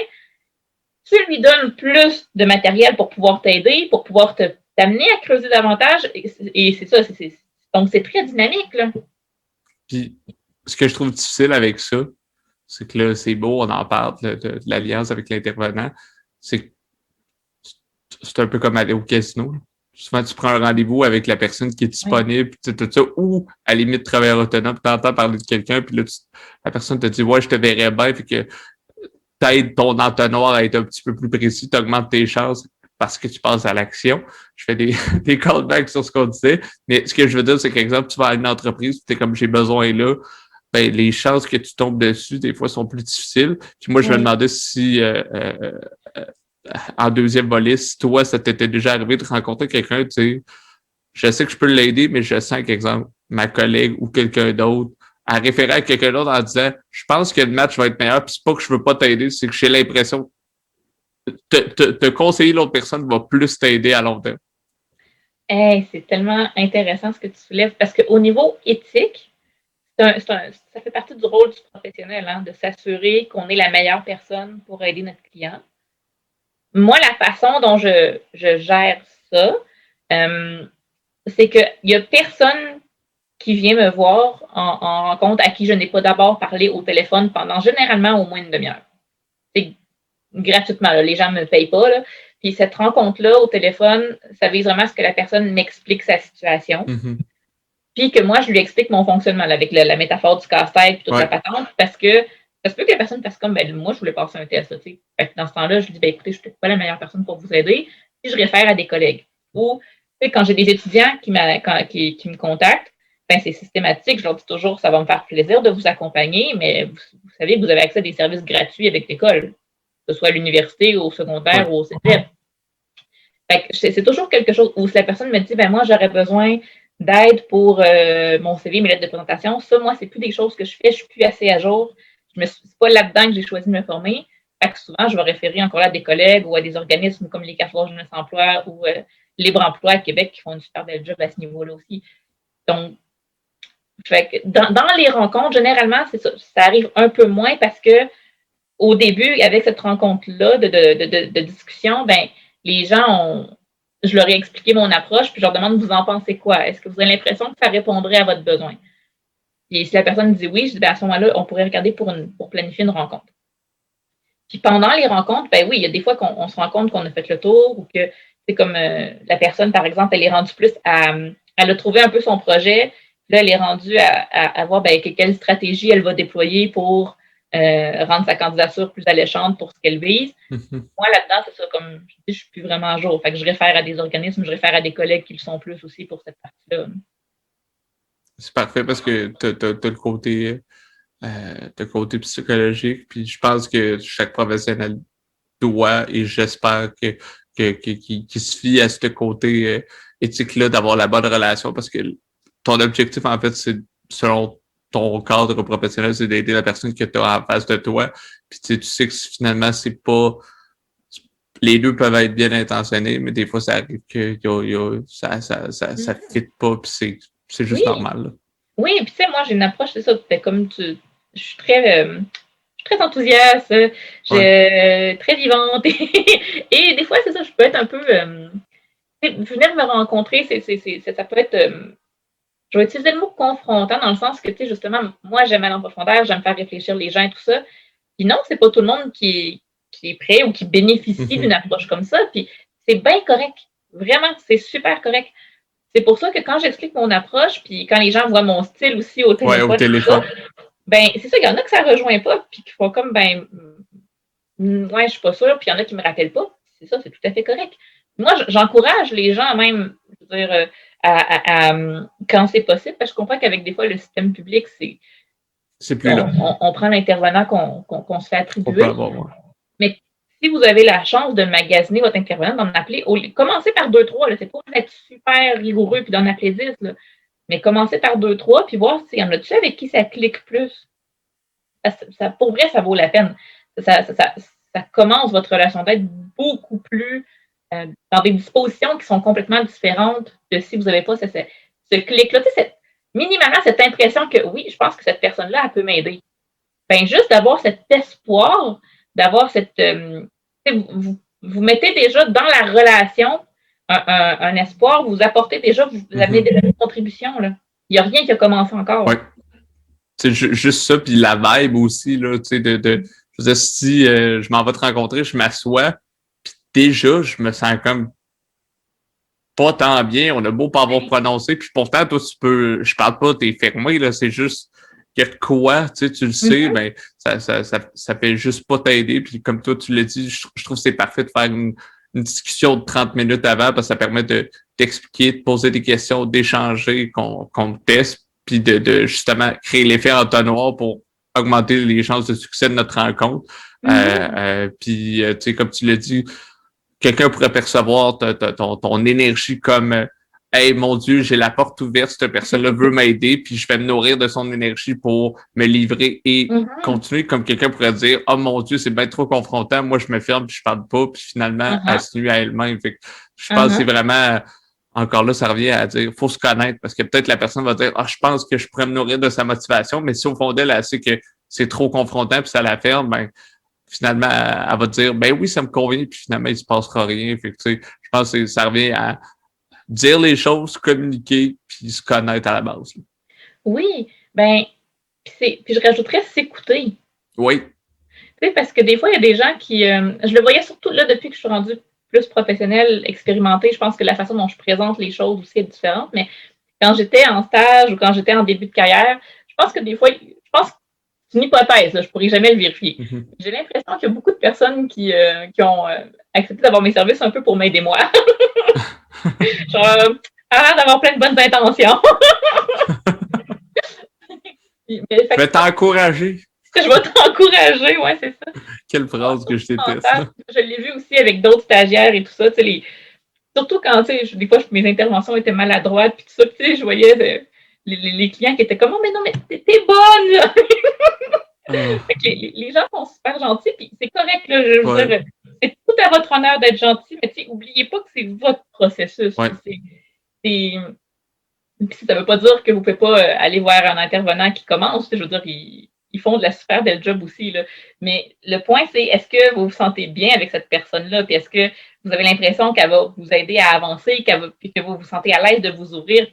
Tu lui donnes plus de matériel pour pouvoir t'aider, pour pouvoir t'amener à creuser davantage. Et c'est ça. Donc, c'est très dynamique, là. Puis, ce que je trouve difficile avec ça, c'est que là, c'est beau, on en parle de l'alliance avec l'intervenant. C'est un peu comme aller au casino. Souvent, tu prends un rendez-vous avec la personne qui est disponible, puis tout ça, ou à la limite, travailleur autonome, tu entends parler de quelqu'un, puis là, la personne te dit, ouais, je te verrais bien, puis que t'aides ton entonnoir à être un petit peu plus précis, tu augmentes tes chances parce que tu passes à l'action. Je fais des callbacks sur ce qu'on disait, mais ce que je veux dire, c'est qu'exemple, tu vas à une entreprise, tu es comme j'ai besoin là, ben, les chances que tu tombes dessus, des fois, sont plus difficiles. Puis moi, je me demandais si en deuxième volet, si toi, ça t'était déjà arrivé de rencontrer quelqu'un, tu sais, je sais que je peux l'aider, mais je sens qu'exemple, ma collègue ou quelqu'un d'autre à référer à quelqu'un d'autre en disant je pense que le match va être meilleur, puis c'est pas que je veux pas t'aider, c'est que j'ai l'impression te conseiller l'autre personne va plus t'aider à long terme. Hey, c'est tellement intéressant ce que tu soulèves parce qu'au niveau éthique, ça fait partie du rôle du professionnel, hein, de s'assurer qu'on est la meilleure personne pour aider notre client. Moi, la façon dont je gère ça, c'est qu'il n'y a personne qui vient me voir en rencontre à qui je n'ai pas d'abord parlé au téléphone pendant généralement au moins une demi-heure. C'est gratuitement, là, les gens ne me payent pas. Là. Puis cette rencontre-là au téléphone, ça vise vraiment à ce que la personne m'explique sa situation. Puis que moi, je lui explique mon fonctionnement là, avec la métaphore du casse-tête et toute la patente, parce que ça se peut que la personne fasse comme, ben, moi, je voulais passer un test. Là, fait que dans ce temps-là, je lui dis, ben, écoutez, je ne suis peut-être pas la meilleure personne pour vous aider, puis je réfère à des collègues. Ou quand j'ai des étudiants qui me contactent, ben, c'est systématique, je leur dis toujours, ça va me faire plaisir de vous accompagner, mais vous savez que vous avez accès à des services gratuits avec l'école, que ce soit à l'université, au secondaire ou au cégep. Fait que c'est toujours quelque chose où si la personne me dit, ben moi, j'aurais besoin d'aide pour mon CV, mes lettres de présentation, ça, moi, c'est plus des choses que je fais, je suis plus assez à jour. C'est pas là-dedans que j'ai choisi de me former. Fait que souvent, je vais référer encore là à des collègues ou à des organismes comme les Carrefour Jeunesse Emploi ou Libre Emploi à Québec qui font une super belle job à ce niveau-là aussi. Donc, fait que dans les rencontres, généralement, c'est ça arrive un peu moins parce que au début, avec cette rencontre-là de discussion, ben les gens je leur ai expliqué mon approche, puis je leur demande, vous en pensez quoi? Est-ce que vous avez l'impression que ça répondrait à votre besoin? Et si la personne me dit oui, je dis, ben à ce moment-là, on pourrait regarder pour planifier une rencontre. Puis pendant les rencontres, ben oui, il y a des fois qu'on se rend compte qu'on a fait le tour ou que c'est comme la personne, par exemple, elle est rendue plus elle a trouvé un peu son projet. Là, elle est rendue à voir quelle stratégie elle va déployer pour rendre sa candidature plus alléchante pour ce qu'elle vise. Moi, là-dedans, c'est ça, comme je dis, je suis plus vraiment à jour. Fait que je réfère à des organismes, je réfère à des collègues qui le sont plus aussi pour cette partie-là. C'est parfait parce que t'as le côté psychologique, puis je pense que chaque professionnel doit, et j'espère qu'il se fie à ce côté éthique-là d'avoir la bonne relation, parce que ton objectif, en fait, c'est, selon ton cadre professionnel, c'est d'aider la personne que tu as en face de toi. Puis tu sais que finalement, c'est pas... Les deux peuvent être bien intentionnés, mais des fois, ça arrive que ça fit pas, puis c'est juste normal. Là. Oui, puis tu sais, moi, j'ai une approche, c'est ça, comme je suis très enthousiaste, très vivante. Et des fois, c'est ça, je peux être un peu... venir me rencontrer, ça peut être... je vais utiliser le mot confrontant dans le sens que, tu sais, justement, moi, j'aime aller en profondeur, j'aime faire réfléchir les gens et tout ça. Puis non, c'est pas tout le monde qui est prêt ou qui bénéficie d'une approche comme ça. Puis c'est bien correct. Vraiment, c'est super correct. C'est pour ça que quand j'explique mon approche, puis quand les gens voient mon style aussi au téléphone, c'est ça, il y en a que ça ne rejoint pas, puis qui font comme, ouais, je suis pas sûre, puis il y en a qui me rappellent pas. C'est ça, c'est tout à fait correct. Moi, j'encourage les gens même, je veux dire, quand c'est possible, parce que je comprends qu'avec des fois, le système public, c'est plus long. On prend l'intervenant qu'on se fait attribuer. Mais si vous avez la chance de magasiner votre intervenant, d'en appeler, commencez par 2-3, c'est pas d'être super rigoureux puis d'en appeler 10, là. Mais commencez par 2-3 puis voir s'il y en a-tu avec qui ça clique plus. Ça, pour vrai, ça vaut la peine. Ça commence votre relation d'aide beaucoup plus dans des dispositions qui sont complètement différentes de si vous n'avez pas ce clic-là. Minimalement, cette impression que oui, je pense que cette personne-là, elle peut m'aider. Juste d'avoir cet espoir, d'avoir cette... vous mettez déjà dans la relation un espoir, vous apportez déjà, vous amenez déjà une contribution. Là. Il n'y a rien qui a commencé encore. Oui. C'est juste ça, puis la vibe aussi, là, tu sais, je veux dire, si je m'en vais te rencontrer, je m'assois, puis déjà, je me sens comme pas tant bien, on a beau pas avoir prononcé, puis pourtant, toi, je parle pas, t'es fermé, là, c'est juste qu'il y a de quoi, tu le sais, ben, ça fait juste pas t'aider, puis comme toi, tu l'as dit, je trouve que c'est parfait de faire une discussion de 30 minutes avant, parce que ça permet de t'expliquer, de poser des questions, d'échanger, qu'on teste, puis de justement créer l'effet entonnoir pour augmenter les chances de succès de notre rencontre. Puis, tu sais, comme tu l'as dit, quelqu'un pourrait percevoir ton énergie comme hey, mon Dieu, j'ai la porte ouverte, cette personne-là veut m'aider, puis je vais me nourrir de son énergie pour me livrer et continuer, comme quelqu'un pourrait dire oh mon Dieu, c'est bien trop confrontant, moi je me ferme puis je parle pas, puis finalement, elle se nuit à elle-même. Fait que je pense que c'est vraiment encore là, ça revient à dire faut se connaître, parce que peut-être la personne va dire je pense que je pourrais me nourrir de sa motivation, mais si au fond d'elle, elle sait que c'est trop confrontant puis ça la ferme, ben finalement, elle va te dire ben oui, ça me convient, puis finalement, il se passera rien. Fait que, tu sais, je pense que ça revient à dire les choses, communiquer, puis se connaître à la base. Oui, puis je rajouterais s'écouter. Oui. Tu sais, parce que des fois, il y a des gens qui... je le voyais surtout là, depuis que je suis rendue plus professionnelle, expérimentée, je pense que la façon dont je présente les choses aussi est différente, mais quand j'étais en stage ou quand j'étais en début de carrière, je pense que des fois, c'est une hypothèse, là, je ne pourrais jamais le vérifier. J'ai l'impression qu'il y a beaucoup de personnes qui ont accepté d'avoir mes services un peu pour m'aider moi. Genre, d'avoir plein de bonnes intentions. Je vais t'encourager. Je vais t'encourager, ouais, c'est ça. Quelle phrase que je déteste. Je l'ai vu aussi avec d'autres stagiaires et tout ça. Surtout quand, tu sais, des fois, mes interventions étaient maladroites, puis tout ça, tu sais, je voyais les clients qui étaient comme oh, mais non, mais t'es bonne! Fait que les gens sont super gentils, puis c'est correct, là, je veux dire, c'est tout à votre honneur d'être gentil, mais n'oubliez pas que c'est votre processus. Puis ça ne veut pas dire que vous ne pouvez pas aller voir un intervenant qui commence. Je veux dire, ils font de la super belle job aussi. Là. Mais le point, c'est est-ce que vous vous sentez bien avec cette personne-là? Puis est-ce que vous avez l'impression qu'elle va vous aider à avancer, puis que vous vous sentez à l'aise de vous ouvrir?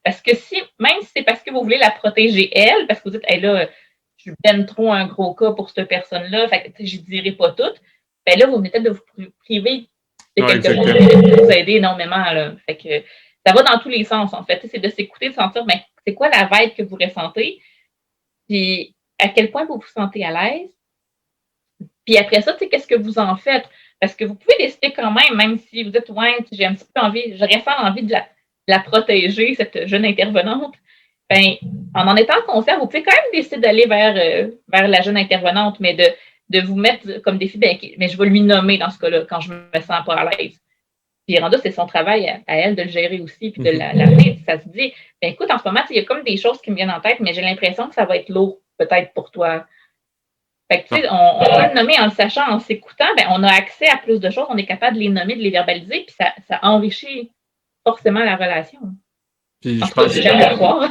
Parce que même si c'est parce que vous voulez la protéger elle, parce que vous dites, hey, là, je suis ben trop un gros cas pour cette personne-là, fait que je ne dirai pas tout, ben là, vous mettez de vous priver de quelque chose qui va vous aider énormément. Là. Fait que ça va dans tous les sens, en fait. C'est de s'écouter, de sentir, ben, c'est quoi la vibe que vous ressentez, puis à quel point vous vous sentez à l'aise. Puis après ça, qu'est-ce que vous en faites? Parce que vous pouvez décider quand même si vous dites, ouais, j'ai un petit peu envie, j'aurais fort envie de la protéger, cette jeune intervenante. Ben, en étant conscient, vous pouvez quand même décider d'aller vers la jeune intervenante, mais de vous mettre comme défi, ben, mais je vais lui nommer dans ce cas-là, quand je me sens pas à l'aise. Puis rendu, c'est son travail à elle de le gérer aussi, puis de l'amener. Ça se dit, ben écoute, en ce moment, il y a comme des choses qui me viennent en tête, mais j'ai l'impression que ça va être lourd, peut-être pour toi. Fait que, tu sais, on peut le nommer en le sachant, en s'écoutant, ben, on a accès à plus de choses, on est capable de les nommer, de les verbaliser, puis ça enrichit forcément la relation. Puis je pense que j'aime le croire.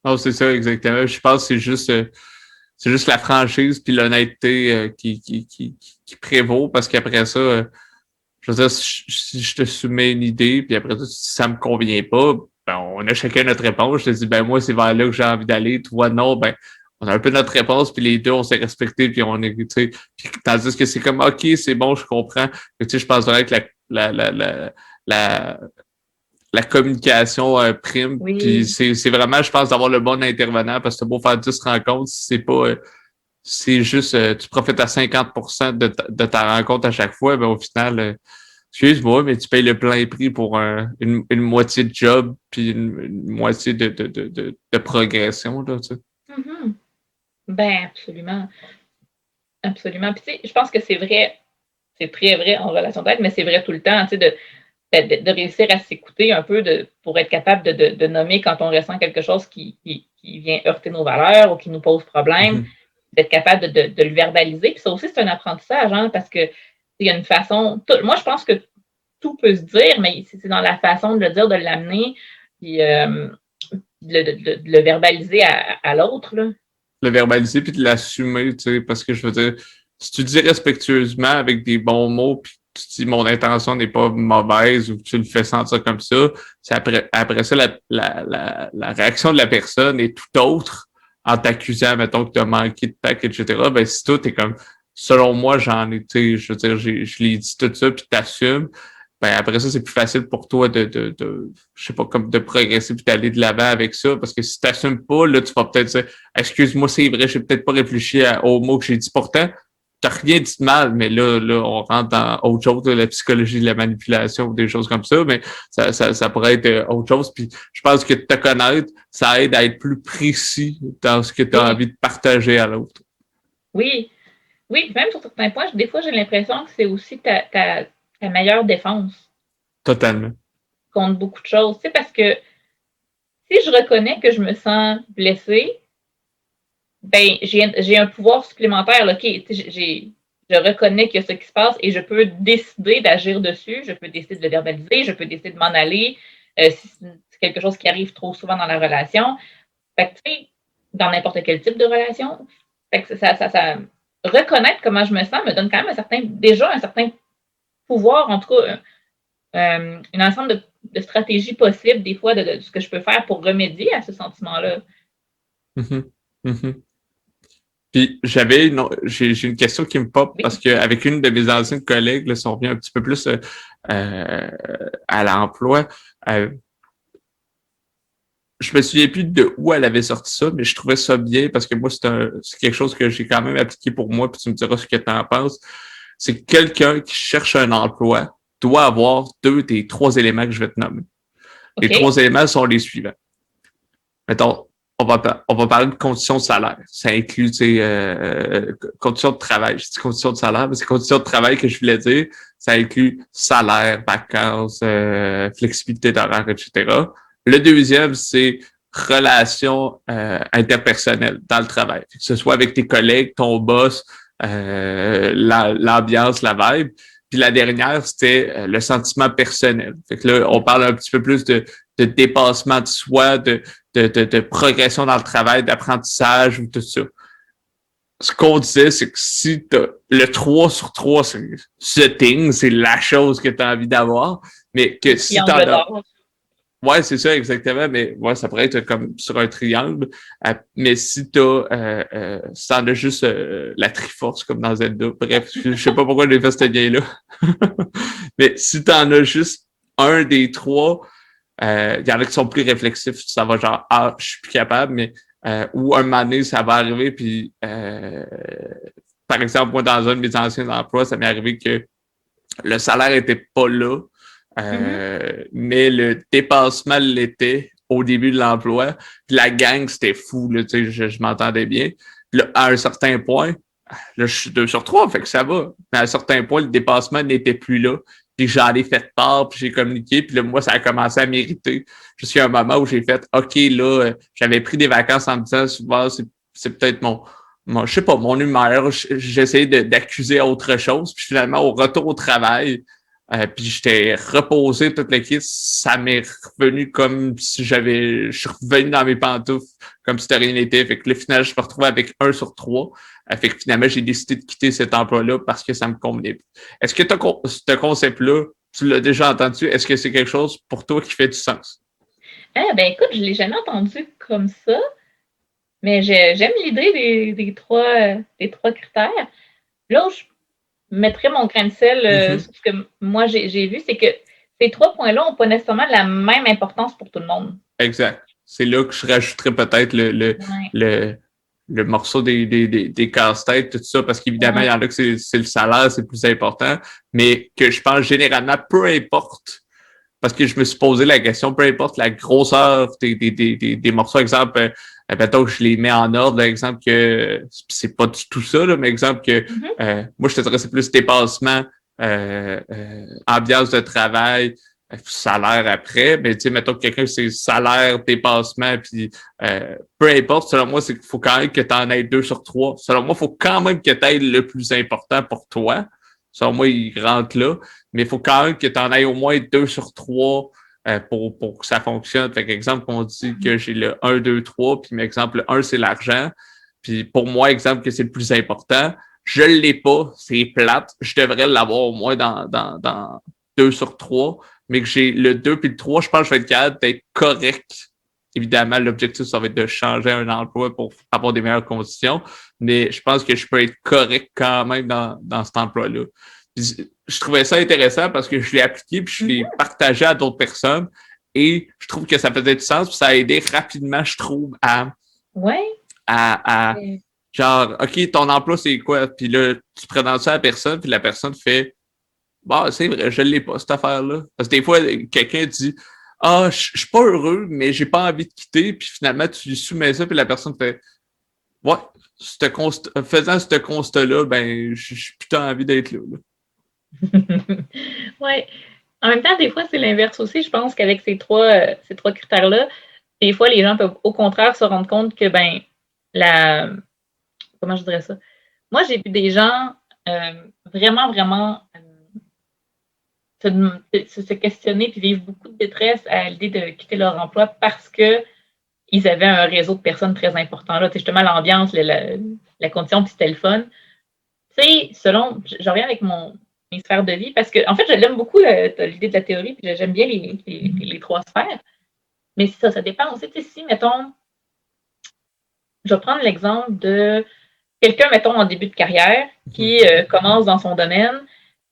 Non, c'est ça, exactement. Je pense que c'est juste la franchise puis l'honnêteté qui prévaut, parce qu'après ça, je veux dire, si je te soumets une idée, puis après ça, si ça me convient pas, ben, on a chacun notre réponse. Je te dis, ben, moi, c'est vers là que j'ai envie d'aller. Toi, non, ben, on a un peu notre réponse, puis les deux, on s'est respectés, puis on est, tu sais, puis tandis que c'est comme, OK, c'est bon, je comprends. Tu sais, je pense vraiment que la communication prime, Oui. Puis c'est vraiment, je pense, d'avoir le bon intervenant, parce que t'as beau faire 10 rencontres, si c'est pas... c'est juste, tu profites à 50% de ta rencontre à chaque fois, ben au final, excuse-moi, mais tu payes le plein prix pour une moitié de job, puis une moitié de progression, là, tu sais. Mm-hmm. Ben, absolument. Absolument. Puis, tu sais, je pense que c'est vrai, c'est très vrai en relation d'aide, mais c'est vrai tout le temps, tu sais, de réussir à s'écouter un peu pour être capable de nommer quand on ressent quelque chose qui vient heurter nos valeurs ou qui nous pose problème, d'être capable de le verbaliser. Puis ça aussi, c'est un apprentissage, hein, parce que il y a une façon. Moi, je pense que tout peut se dire, mais c'est dans la façon de le dire, de l'amener, puis de le verbaliser à l'autre. Là. Le verbaliser puis de l'assumer, tu sais, parce que je veux dire, si tu dis respectueusement avec des bons mots, puis tu dis mon intention n'est pas mauvaise ou tu le fais sentir comme ça, c'est après ça, la réaction de la personne est tout autre en t'accusant, mettons, que tu as manqué de tact, etc. Ben, si toi, t'es comme, selon moi, j'en ai, tu sais, je veux dire, je l'ai dit tout ça, puis t'assumes, ben après ça, c'est plus facile pour toi de je sais pas, comme de progresser puis d'aller de l'avant avec ça. Parce que si tu n'assumes pas, là, tu vas peut-être dire excuse-moi, c'est vrai, j'ai peut-être pas réfléchi aux mots que j'ai dit. Pourtant, t'as rien dit de mal, mais là, on rentre dans autre chose, la psychologie de la manipulation ou des choses comme ça, mais ça pourrait être autre chose. Puis je pense que te connaître, ça aide à être plus précis dans ce que tu as envie de partager à l'autre. Oui. Oui, même sur certains points, des fois, j'ai l'impression que c'est aussi ta meilleure défense. Totalement. Contre beaucoup de choses. Tu sais, parce que si je reconnais que je me sens blessée, ben, j'ai un pouvoir supplémentaire. Là. OK, je reconnais qu'il y a ce qui se passe et je peux décider d'agir dessus. Je peux décider de le verbaliser. Je peux décider de m'en aller si c'est quelque chose qui arrive trop souvent dans la relation. Fait que, tu sais, dans n'importe quel type de relation. Fait que ça, reconnaître comment je me sens me donne quand même déjà un certain pouvoir, en tout cas, un ensemble de stratégies possibles, des fois, de ce que je peux faire pour remédier à ce sentiment-là. Mm-hmm. Mm-hmm. Puis j'ai une question qui me pop parce qu'avec une de mes anciennes collègues, là, si on revient un petit peu plus à l'emploi, je me souviens plus de où elle avait sorti ça, mais je trouvais ça bien parce que moi, c'est quelque chose que j'ai quand même appliqué pour moi, puis tu me diras ce que tu en penses. C'est que quelqu'un qui cherche un emploi doit avoir 2 des 3 éléments que je vais te nommer. Okay. Les 3 éléments sont les suivants. Mettons, on va parler de conditions de salaire. Ça inclut, tu sais, conditions de travail. Je dis conditions de salaire, mais c'est conditions de travail que je voulais dire. Ça inclut salaire, vacances, flexibilité d'horaire, etc. Le deuxième, c'est relations interpersonnelles dans le travail. Que ce soit avec tes collègues, ton boss, l'ambiance, la vibe. Puis la dernière, c'était le sentiment personnel. Fait que là, on parle un petit peu plus de dépassement de soi, de progression dans le travail, d'apprentissage ou tout ça. Ce qu'on disait, c'est que si t'as le 3 sur 3, c'est the thing, c'est la chose que tu as envie d'avoir, mais que si t'en as... Ouais, c'est ça, exactement, mais ouais, ça pourrait être comme sur un triangle. Mais si t'en as juste la Triforce, comme dans Zelda, bref, je sais pas pourquoi j'ai fait ce lien-là. Mais si t'en as juste un des trois, il y en a qui sont plus réflexifs, ça va genre, ah, je suis plus capable, mais ou un moment donné, ça va arriver, puis par exemple, moi, dans un de mes anciens emplois, ça m'est arrivé que le salaire était pas là, mais le dépassement l'était au début de l'emploi. Puis la gang, c'était fou, là, tu sais, je m'entendais bien. Puis là, à un certain point, là, je suis 2 sur 3, fait que ça va. Mais à un certain point, le dépassement n'était plus là. Puis j'en ai fait part, puis j'ai communiqué, puis là, moi, ça a commencé à m'irriter. Jusqu'à un moment où j'ai fait, OK, là, j'avais pris des vacances en me disant, souvent, c'est peut-être je sais pas, mon humeur, j'essayais d'accuser autre chose, puis finalement, au retour au travail, puis j'étais reposé toute l'équipe, ça m'est revenu comme si je suis revenu dans mes pantoufles, comme si de rien n'était. Fait que là, finalement, je me retrouvais avec 1 sur 3. Fait que finalement, j'ai décidé de quitter cet emploi-là parce que ça me convenait plus. Est-ce que ce concept-là, tu l'as déjà entendu? Est-ce que c'est quelque chose pour toi qui fait du sens? Ben écoute, je l'ai jamais entendu comme ça, mais j'aime l'idée des trois critères. Là où je mettrais mon grain de sel sur ce que moi j'ai vu, c'est que ces 3 points-là n'ont pas nécessairement la même importance pour tout le monde. Exact. C'est là que je rajouterais peut-être le morceau des casse-têtes, tout ça, parce qu'évidemment, il y en a que c'est le salaire, c'est le plus important, mais que je pense généralement, peu importe, parce que je me suis posé la question, peu importe la grosseur des morceaux, exemple, mettons que je les mets en ordre, là, exemple que c'est pas du tout ça, là, mais exemple que moi, je te dirais c'est plus dépassement, ambiance de travail, salaire après, mais tu sais, mettons que quelqu'un c'est salaire, dépassement, puis peu importe, selon moi, c'est qu'il faut quand même que tu en aies 2 sur 3. Selon moi, il faut quand même que tu aies le plus important pour toi. Selon moi, il rentre là, mais il faut quand même que tu en aies au moins 2 sur 3 pour que ça fonctionne. Fait qu'exemple, on dit que j'ai le 1, 2, 3, puis exemple, le 1, c'est l'argent. Puis pour moi, exemple que c'est le plus important, je l'ai pas, c'est plate. Je devrais l'avoir au moins dans 2 sur 3, mais que j'ai le 2 puis le 3, je pense que je vais être capable d'être correct. Évidemment, l'objectif, ça va être de changer un emploi pour avoir des meilleures conditions, mais je pense que je peux être correct quand même dans cet emploi-là. Puis, je trouvais ça intéressant parce que je l'ai appliqué puis je l'ai partagé à d'autres personnes et je trouve que ça faisait du sens puis ça a aidé rapidement, je trouve, à genre, OK, ton emploi, c'est quoi? Puis là, tu présentes ça à la personne puis la personne fait bah, c'est vrai, je l'ai pas, cette affaire-là. Parce que des fois, quelqu'un dit ah, je suis pas heureux, mais j'ai pas envie de quitter, puis finalement, tu lui soumets ça, puis la personne fait ouais, faisant ce constat-là, ben, j'ai plutôt envie d'être là. Oui. En même temps, des fois, c'est l'inverse aussi. Je pense qu'avec ces trois critères-là, des fois, les gens peuvent au contraire se rendre compte que, ben, comment je dirais ça? Moi, j'ai vu des gens vraiment, vraiment se questionner puis vivre beaucoup de détresse à l'idée de quitter leur emploi parce qu'ils avaient un réseau de personnes très important. Là, justement, l'ambiance, la condition, puis c'était le fun. Tu sais, je reviens avec mes sphères de vie parce que, en fait, je l'aime beaucoup, l'idée de la théorie, puis j'aime bien les 3 sphères. Mais ça dépend aussi. Tu sais, si, mettons, je vais prendre l'exemple de quelqu'un, mettons, en début de carrière, qui commence dans son domaine,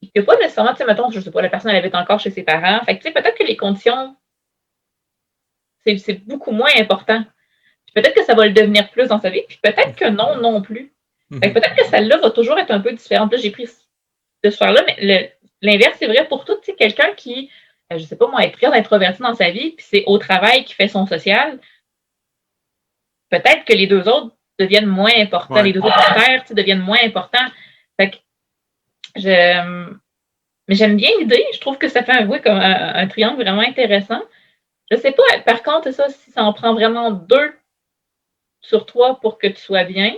et que pas nécessairement, tu sais, mettons, je sais pas, la personne, elle habite encore chez ses parents. Fait que, tu sais, peut-être que les conditions, c'est beaucoup moins important. Puis peut-être que ça va le devenir plus dans sa vie, puis peut-être que non plus. Fait que peut-être que celle-là va toujours être un peu différente. Là, j'ai pris de ce faire-là, mais l'inverse, c'est vrai pour tout. Tu sais, quelqu'un qui, je sais pas moi, est très introverti dans sa vie, puis c'est au travail qu'il fait son social, peut-être que les 2 autres deviennent moins importants. Ouais. Les 2 autres critères, tu sais, deviennent moins importants. Fait que mais j'aime bien l'idée. Je trouve que ça fait comme un triangle vraiment intéressant. Je sais pas, par contre, ça, si ça en prend vraiment 2 sur 3 pour que tu sois bien,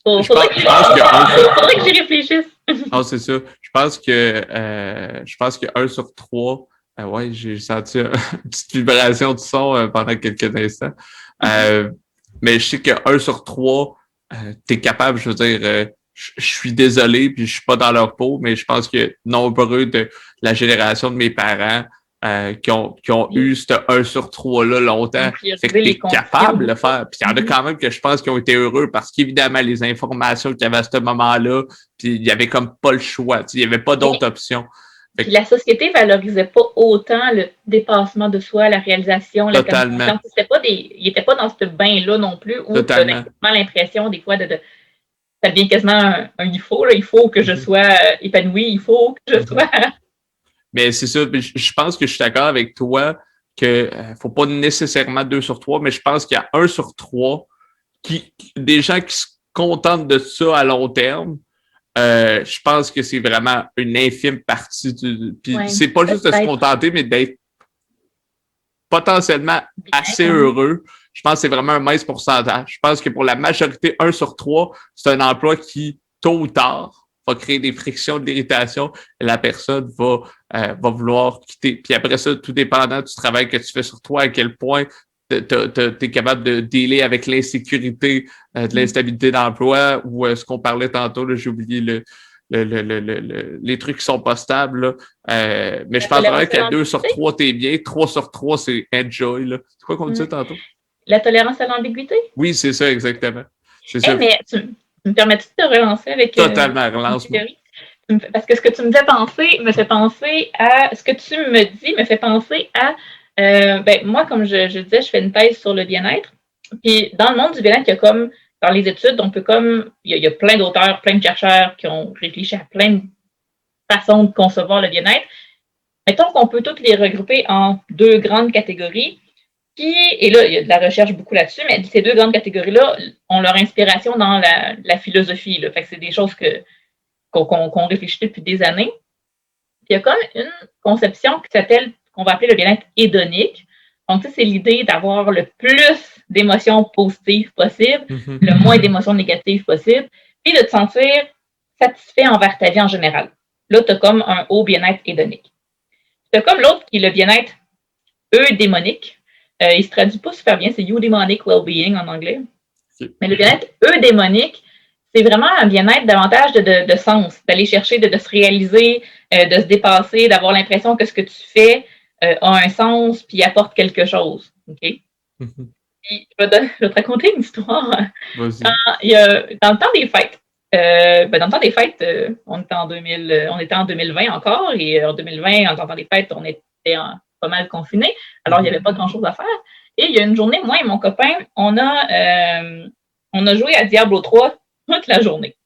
Faudrait que j'y réfléchisse. Non, c'est ça. Je pense que 1 sur 3, ouais, j'ai senti une petite vibration du son pendant quelques instants. Mais je sais que 1 sur 3, t'es capable, je veux dire, je suis désolé, puis je suis pas dans leur peau, mais je pense que nombreux de la génération de mes parents qui ont eu ce 1 sur 3-là longtemps, fait que t'es capable de le faire. Puis il y en a quand même que je pense qui ont été heureux parce qu'évidemment, les informations qu'il y avait à ce moment-là, puis il y avait comme pas le choix, il y avait pas d'autre option. Puis la société valorisait pas autant le dépassement de soi, la réalisation, Totalement. Ils n'étaient pas dans ce bain-là non plus, où tu as l'impression des fois ça devient quasiment un il faut, là, il faut que je sois épanoui, il faut que je sois... Mais c'est ça, je pense que je suis d'accord avec toi que faut pas nécessairement 2 sur 3, mais je pense qu'il y a 1 sur 3 des gens qui se contentent de ça à long terme. Je pense que c'est vraiment une infime partie puis c'est pas juste de se contenter, mais d'être potentiellement assez heureux. Je pense que c'est vraiment un mince pourcentage. Je pense que pour la majorité, 1 sur 3, c'est un emploi qui, tôt ou tard, va créer des frictions, de l'irritation, et la personne va vouloir quitter. Puis après ça, tout dépendant du travail que tu fais sur toi, à quel point t'es capable de dealer avec l'insécurité, de l'instabilité d'emploi, ou ce qu'on parlait tantôt, là, j'ai oublié les trucs qui sont pas stables. Mais je pense vraiment qu'à 2 sur 3, t'es bien. 3 sur 3, c'est enjoy. Là. C'est quoi qu'on disait tantôt? La tolérance à l'ambiguïté? Oui, c'est ça, exactement. C'est ça. Mais tu me permets-tu de te relancer avec... Totalement, relance-moi. Parce que ce que tu me fais penser me fait penser à... Ce que tu me dis me fait penser à... moi, comme je disais, je fais une thèse sur le bien-être. Puis dans le monde du bien-être, il y a comme... Dans les études, on peut comme... Il y a plein d'auteurs, plein de chercheurs qui ont réfléchi à plein de façons de concevoir le bien-être. Mettons qu'on peut toutes les regrouper en 2 grandes catégories. Et là, il y a de la recherche beaucoup là-dessus, mais ces 2 grandes catégories-là ont leur inspiration dans la philosophie. Là. Fait que c'est des choses qu'on réfléchit depuis des années. Puis il y a comme une conception qu'on va appeler le bien-être hédonique. Donc, c'est l'idée d'avoir le plus d'émotions positives possible, le moins d'émotions négatives possible, puis de te sentir satisfait envers ta vie en général. Là, tu as comme un haut bien-être hédonique. Tu as comme l'autre qui est le bien-être eudémonique. Il ne se traduit pas super bien, c'est eudaimonic well-being en anglais. Mais le bien-être eudémonique, c'est vraiment un bien-être davantage de sens, d'aller chercher, de se réaliser, de se dépasser, d'avoir l'impression que ce que tu fais a un sens puis apporte quelque chose. Okay? Puis, je vais te raconter une histoire. Dans le temps des fêtes, dans le temps des fêtes, on était en 2020 encore, et en 2020, en temps des fêtes, on était pas mal confinés, alors il n'y avait pas grand-chose à faire. Et il y a une journée, moi et mon copain, on a joué à Diablo 3 toute la journée.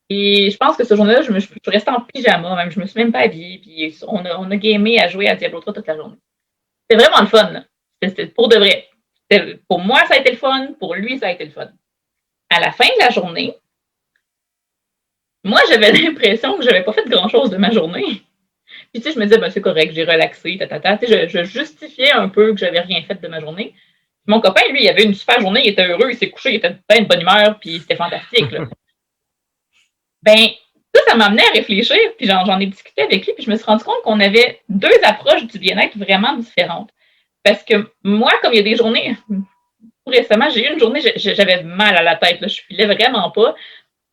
Et je pense que ce journée-là, je suis restée en pyjama, même, je me suis même pas habillée, puis on a gamé à jouer à Diablo 3 toute la journée. C'était vraiment le fun. C'était pour de vrai. Pour moi, ça a été le fun, pour lui, ça a été le fun. À la fin de la journée, moi, j'avais l'impression que je n'avais pas fait grand-chose de ma journée. Puis, je me disais, c'est correct, j'ai relaxé, je justifiais un peu que j'avais rien fait de ma journée. Mon copain, lui, il avait une super journée, il était heureux, il s'est couché, il était plein de bonne humeur, puis c'était fantastique. Là. Ça m'a amené à réfléchir, puis j'en ai discuté avec lui, puis je me suis rendu compte qu'on avait 2 approches du bien-être vraiment différentes. Parce que moi, comme il y a des journées, récemment, j'ai eu une journée, j'avais mal à la tête, là, je filais vraiment pas,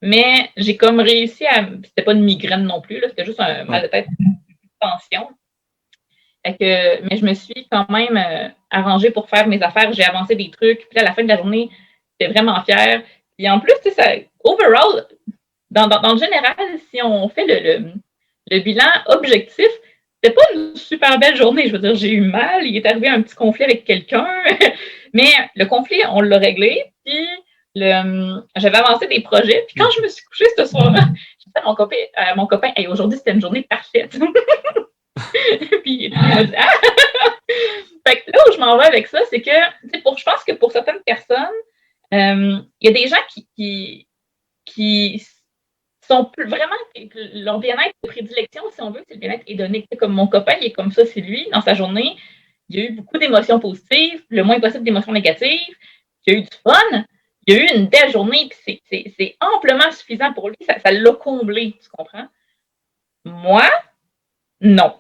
mais j'ai comme réussi c'était pas une migraine non plus, là, c'était juste un mal de tête, une tension. Mais je me suis quand même arrangée pour faire mes affaires, j'ai avancé des trucs, puis à la fin de la journée, j'étais vraiment fière. Puis en plus, overall, dans le général, si on fait le bilan objectif, c'était pas une super belle journée. Je veux dire, j'ai eu mal, il est arrivé un petit conflit avec quelqu'un, mais le conflit, on l'a réglé, puis j'avais avancé des projets, puis quand je me suis couchée ce soir-là, j'ai dit à mon copain, hey, aujourd'hui, c'était une journée parfaite. Puis il m'a dit, ah! Fait que là où je m'en vais avec ça, c'est que, je pense que pour certaines personnes, il y a des gens qui sont plus vraiment, leur bien-être de prédilection, si on veut, c'est le bien-être hédonique. Comme mon copain, il est comme ça, c'est lui, dans sa journée, il y a eu beaucoup d'émotions positives, le moins possible d'émotions négatives, il y a eu du fun, il il a eu une belle journée, puis c'est amplement suffisant pour lui, ça l'a comblé, tu comprends? Moi, non.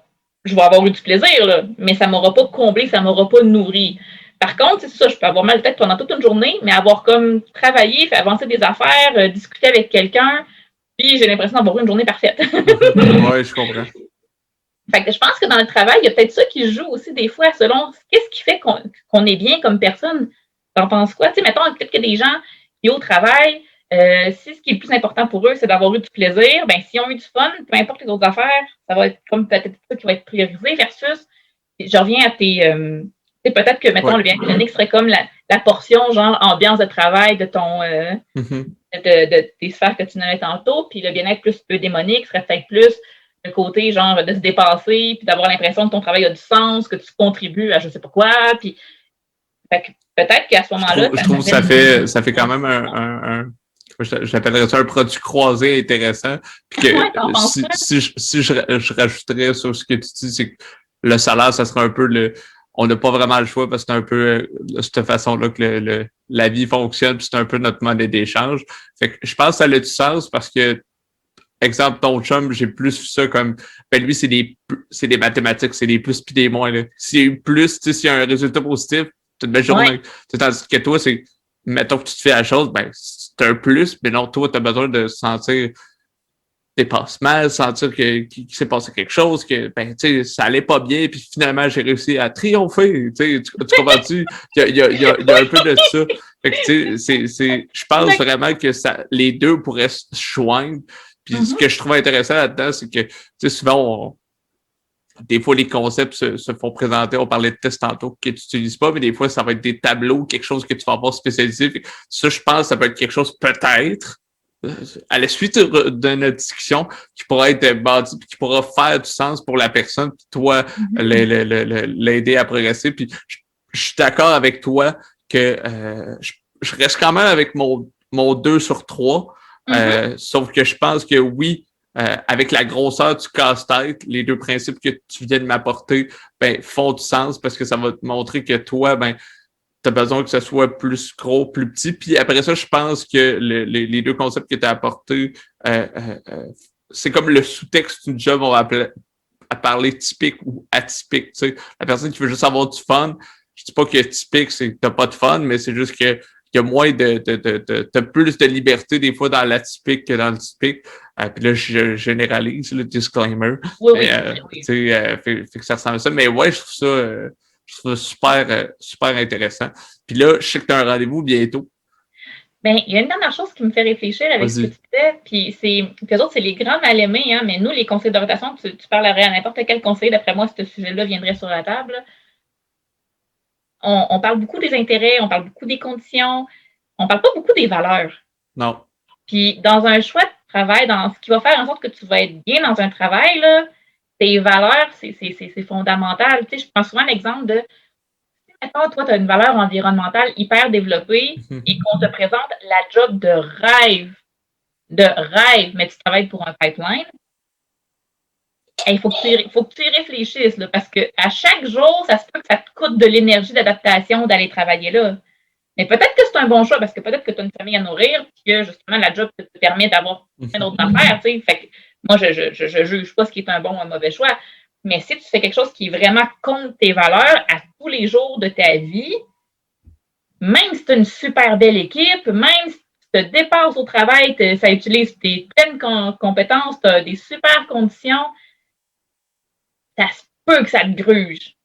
Je vais avoir eu du plaisir, là, mais ça ne m'aura pas comblé, ça ne m'aura pas nourri. Par contre, c'est ça, je peux avoir mal de tête pendant toute une journée, mais avoir comme travaillé, fait avancer des affaires, discuter avec quelqu'un, puis j'ai l'impression d'avoir eu une journée parfaite. Oui, je comprends. Fait que je pense que dans le travail, il y a peut-être ça qui joue aussi des fois, selon qu'est-ce qui fait qu'on est bien comme personne. T'en penses quoi? Tu sais, mettons, peut-être qu'il y a des gens qui, au travail, si ce qui est le plus important pour eux, c'est d'avoir eu du plaisir, ben s'ils ont eu du fun, peu importe les autres affaires, ça va être comme peut-être ça qui va être priorisé versus, je reviens à tes, peut-être que, mettons, le bien-être clinique serait comme la portion, genre, ambiance de travail de ton, de tes sphères que tu nommais tantôt, puis le bien-être plus démonique serait peut-être plus le côté, genre, de se dépasser, puis d'avoir l'impression que ton travail a du sens, que tu contribues à je sais pas quoi, puis fait que peut-être qu'à ce moment-là... Je trouve que ça fait quand même j'appellerais ça un produit croisé intéressant. Puis que si je rajouterais sur ce que tu dis, c'est que le salaire, ça serait un peu on n'a pas vraiment le choix parce que c'est un peu de cette façon-là que la vie fonctionne, puis c'est un peu notre monnaie d'échange. Fait que je pense que ça a du sens parce que, exemple, ton chum, j'ai plus vu ça comme, ben lui, c'est des mathématiques, c'est des plus puis des moins, là. S'il y a eu plus, tu sais, s'il y a un résultat positif, c'est une belle journée. Tandis que toi, c'est, mettons que tu te fais la chose, ben, c'est un plus, mais non, toi, tu as besoin de sentir dépassement, sentir qu'il s'est passé quelque chose, que, ben, tu sais, ça allait pas bien, puis finalement, j'ai réussi à triompher, tu sais, tu comprends-tu? Il y a un peu de ça. Fait que, tu sais, je pense vraiment que les deux pourraient se joindre. Puis ce que je trouve intéressant là-dedans, c'est que, tu sais, souvent, des fois, les concepts se font présenter. On parlait de tests tantôt que tu n'utilises pas, mais des fois, ça va être des tableaux, quelque chose que tu vas avoir spécialisé. Ça, je pense, ça peut être quelque chose peut-être à la suite de notre discussion qui pourra être bâti, qui pourra faire du sens pour la personne, puis toi, l'aider à progresser. Puis je suis d'accord avec toi que je reste quand même avec mon 2 sur 3. Sauf que je pense que oui, avec la grosseur du casse-tête, les deux principes que tu viens de m'apporter, ben, font du sens parce que ça va te montrer que toi, ben, t'as besoin que ce soit plus gros, plus petit. Puis après ça, je pense que les deux concepts que tu as apportés, c'est comme le sous-texte d'une job, on va à parler typique ou atypique. Tu sais. La personne qui veut juste avoir du fun, je dis pas que typique, c'est que t'as pas de fun, mais c'est juste que il y a moins t'as plus de liberté des fois dans l'atypique que dans le typique. Puis là, je généralise le disclaimer. Oui, fait que ça ressemble à ça. Mais ouais, je trouve ça super intéressant. Puis là, je sais que tu as un rendez-vous bientôt. Ben, il y a une dernière chose qui me fait réfléchir avec ce que tu disais, puis qu'eux autres, c'est les grands mal-aimés, hein, mais nous, les conseillers d'orientation, tu parlerais à n'importe quel conseiller, d'après moi, ce sujet-là viendrait sur la table. On parle beaucoup des intérêts, on parle beaucoup des conditions, on parle pas beaucoup des valeurs. Non. Puis dans un choix de travail, dans ce qui va faire en sorte que tu vas être bien dans un travail, là, tes valeurs, c'est fondamental. Tu sais, je prends souvent l'exemple de, mettons, toi, tu as une valeur environnementale hyper développée et qu'on te présente la job de rêve, mais tu travailles pour un pipeline. Il faut que tu y réfléchisses, là, parce qu'à chaque jour, ça se peut que ça te coûte de l'énergie d'adaptation d'aller travailler là. Mais peut-être que c'est un bon choix, parce que peut-être que tu as une famille à nourrir, puis que justement, la job te permet d'avoir plein d'autres affaires. Fait que moi, je juge pas ce qui est un bon ou un mauvais choix. Mais si tu fais quelque chose qui est vraiment contre tes valeurs à tous les jours de ta vie, même si tu as une super belle équipe, même si tu te dépasses au travail, ça utilise tes pleines compétences, tu as des super conditions, ça se peut que ça te gruge.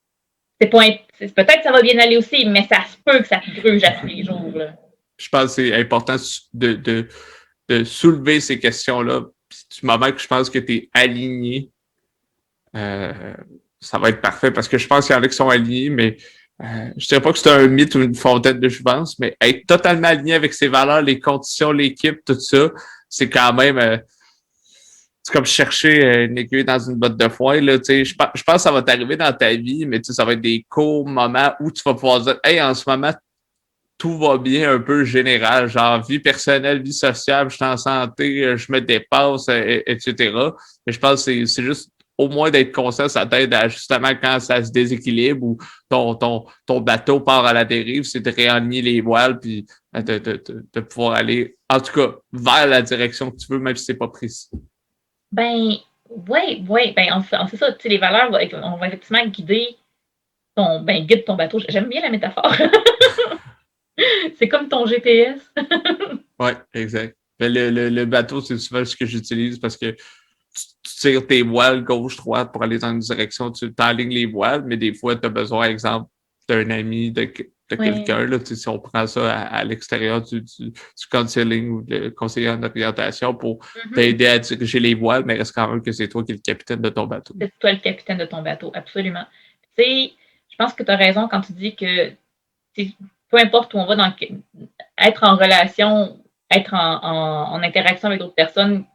Peut-être que ça va bien aller aussi, mais ça se peut que ça te gruge à tous les jours. Là. Je pense que c'est important de soulever ces questions-là. Puis du moment que je pense que tu es aligné, ça va être parfait parce que je pense qu'il y en a qui sont alignés, mais je dirais pas que c'est un mythe ou une fontaine de jouvence, mais être totalement aligné avec ses valeurs, les conditions, l'équipe, tout ça, c'est quand même... c'est comme chercher une aiguille dans une botte de foin. Là, je pense que ça va t'arriver dans ta vie, mais ça va être des courts moments où tu vas pouvoir dire hey, en ce moment, tout va bien un peu général, genre vie personnelle, vie sociale, je suis en santé, je me dépasse, etc. Mais je pense que c'est juste au moins d'être conscient, ça t'aide à, justement quand ça se déséquilibre ou ton bateau part à la dérive, c'est de réaligner les voiles puis de pouvoir aller, en tout cas, vers la direction que tu veux, même si c'est pas précis. Ben, oui, ben, on fait ça, tu sais, les valeurs, on va effectivement guide ton bateau. J'aime bien la métaphore. C'est comme ton GPS. Oui, exact. Mais le bateau, c'est souvent ce que j'utilise parce que tu tires tes voiles gauche-droite pour aller dans une direction, tu t'alignes les voiles, mais des fois, tu as besoin, exemple, d'un ami, de quelqu'un. Là, si on prend ça à l'extérieur du counseling ou le conseiller en orientation pour t'aider à diriger les voiles, mais reste quand même que c'est toi qui es le capitaine de ton bateau. C'est toi le capitaine de ton bateau, absolument. Tu sais, je pense que tu as raison quand tu dis que peu importe où on va, être en relation, être en interaction avec d'autres personnes,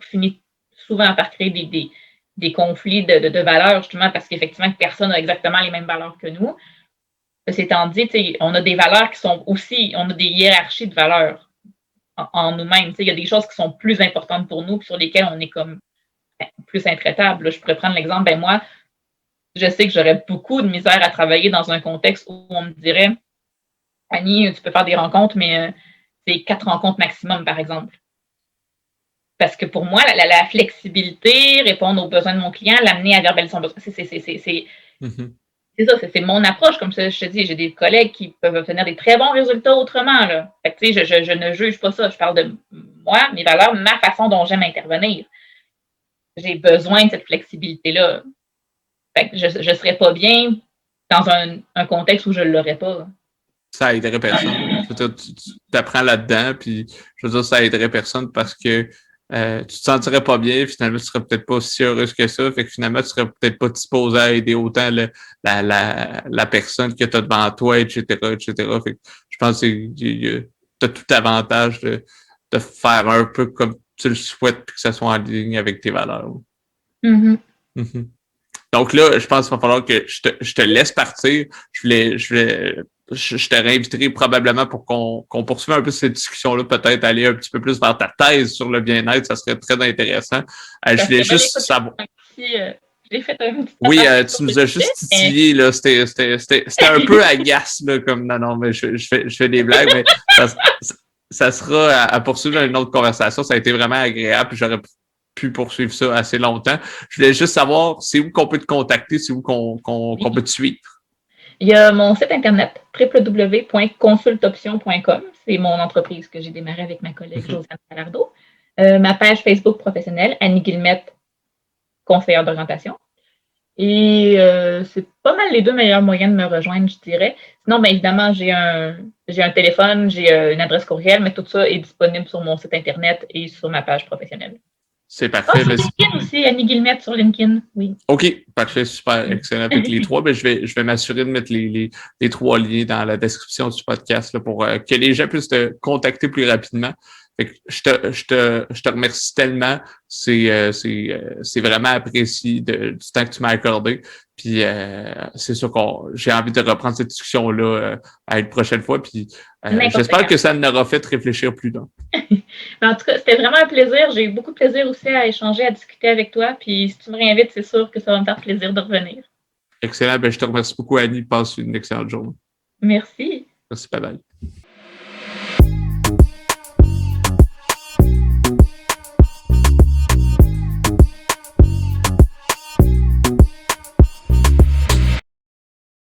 finit souvent par créer des conflits de valeurs, justement, parce qu'effectivement, personne n'a exactement les mêmes valeurs que nous. Ceci étant dit, on a des valeurs qui sont aussi, on a des hiérarchies de valeurs en nous-mêmes. Il y a des choses qui sont plus importantes pour nous, sur lesquelles on est comme plus intraitable. Là, je pourrais prendre l'exemple, moi, je sais que j'aurais beaucoup de misère à travailler dans un contexte où on me dirait, Annie, tu peux faire des rencontres, mais c'est 4 rencontres maximum, par exemple. Parce que pour moi, la flexibilité, répondre aux besoins de mon client, l'amener à verbaliser son besoin, c'est ça, c'est mon approche. Comme ça, je te dis, j'ai des collègues qui peuvent obtenir des très bons résultats autrement. Là. Fait que, je ne juge pas ça. Je parle de moi, mes valeurs, ma façon dont j'aime intervenir. J'ai besoin de cette flexibilité-là. Fait que je ne serais pas bien dans un contexte où je ne l'aurais pas. Ça aiderait personne. Je veux dire, tu apprends là-dedans, puis je veux dire, ça aiderait personne parce que tu te sentirais pas bien, finalement, tu serais peut-être pas aussi heureuse que ça, fait que finalement, tu serais peut-être pas disposé à aider autant la personne que tu as devant toi, etc., etc. Fait que je pense que tu as tout avantage de faire un peu comme tu le souhaites, puis que ça soit en ligne avec tes valeurs. Donc là, je pense qu'il va falloir que je te laisse partir. Je te réinviterai probablement pour qu'on poursuive un peu cette discussion-là, peut-être aller un petit peu plus vers ta thèse sur le bien-être, ça serait très intéressant. Je voulais juste savoir. J'ai fait un petit oui, tu nous as juste titillé, là. C'était un peu agace, là, comme non, mais je fais des blagues, mais ça sera à poursuivre une autre conversation. Ça a été vraiment agréable, puis j'aurais pu poursuivre ça assez longtemps. Je voulais juste savoir, c'est où qu'on peut te contacter, c'est où qu'on peut te suivre. Il y a mon site internet www.consultoption.com. C'est mon entreprise que j'ai démarrée avec ma collègue Josiane Salardo. Ma page Facebook professionnelle, Annie Guillemette, conseillère d'orientation. Et c'est pas mal les deux meilleurs moyens de me rejoindre, je dirais. Sinon, bien évidemment, j'ai un téléphone, j'ai une adresse courriel, mais tout ça est disponible sur mon site internet et sur ma page professionnelle. C'est parfait. Sur LinkedIn aussi, Annie Guillemette sur LinkedIn, oui. OK, parfait, super, excellent. Avec les trois, ben, je vais m'assurer de mettre les 3 liens dans la description du podcast là, pour que les gens puissent te contacter plus rapidement. Fait que je te remercie tellement. C'est vraiment apprécié du temps que tu m'as accordé. Puis c'est sûr que j'ai envie de reprendre cette discussion-là à une prochaine fois. Puis j'espère que ça n'aura fait réfléchir plus d'un. En tout cas, c'était vraiment un plaisir. J'ai eu beaucoup de plaisir aussi à échanger, à discuter avec toi. Puis si tu me réinvites, c'est sûr que ça va me faire plaisir de revenir. Excellent. Ben, je te remercie beaucoup, Annie. Passe une excellente journée. Merci. Merci, bye bye.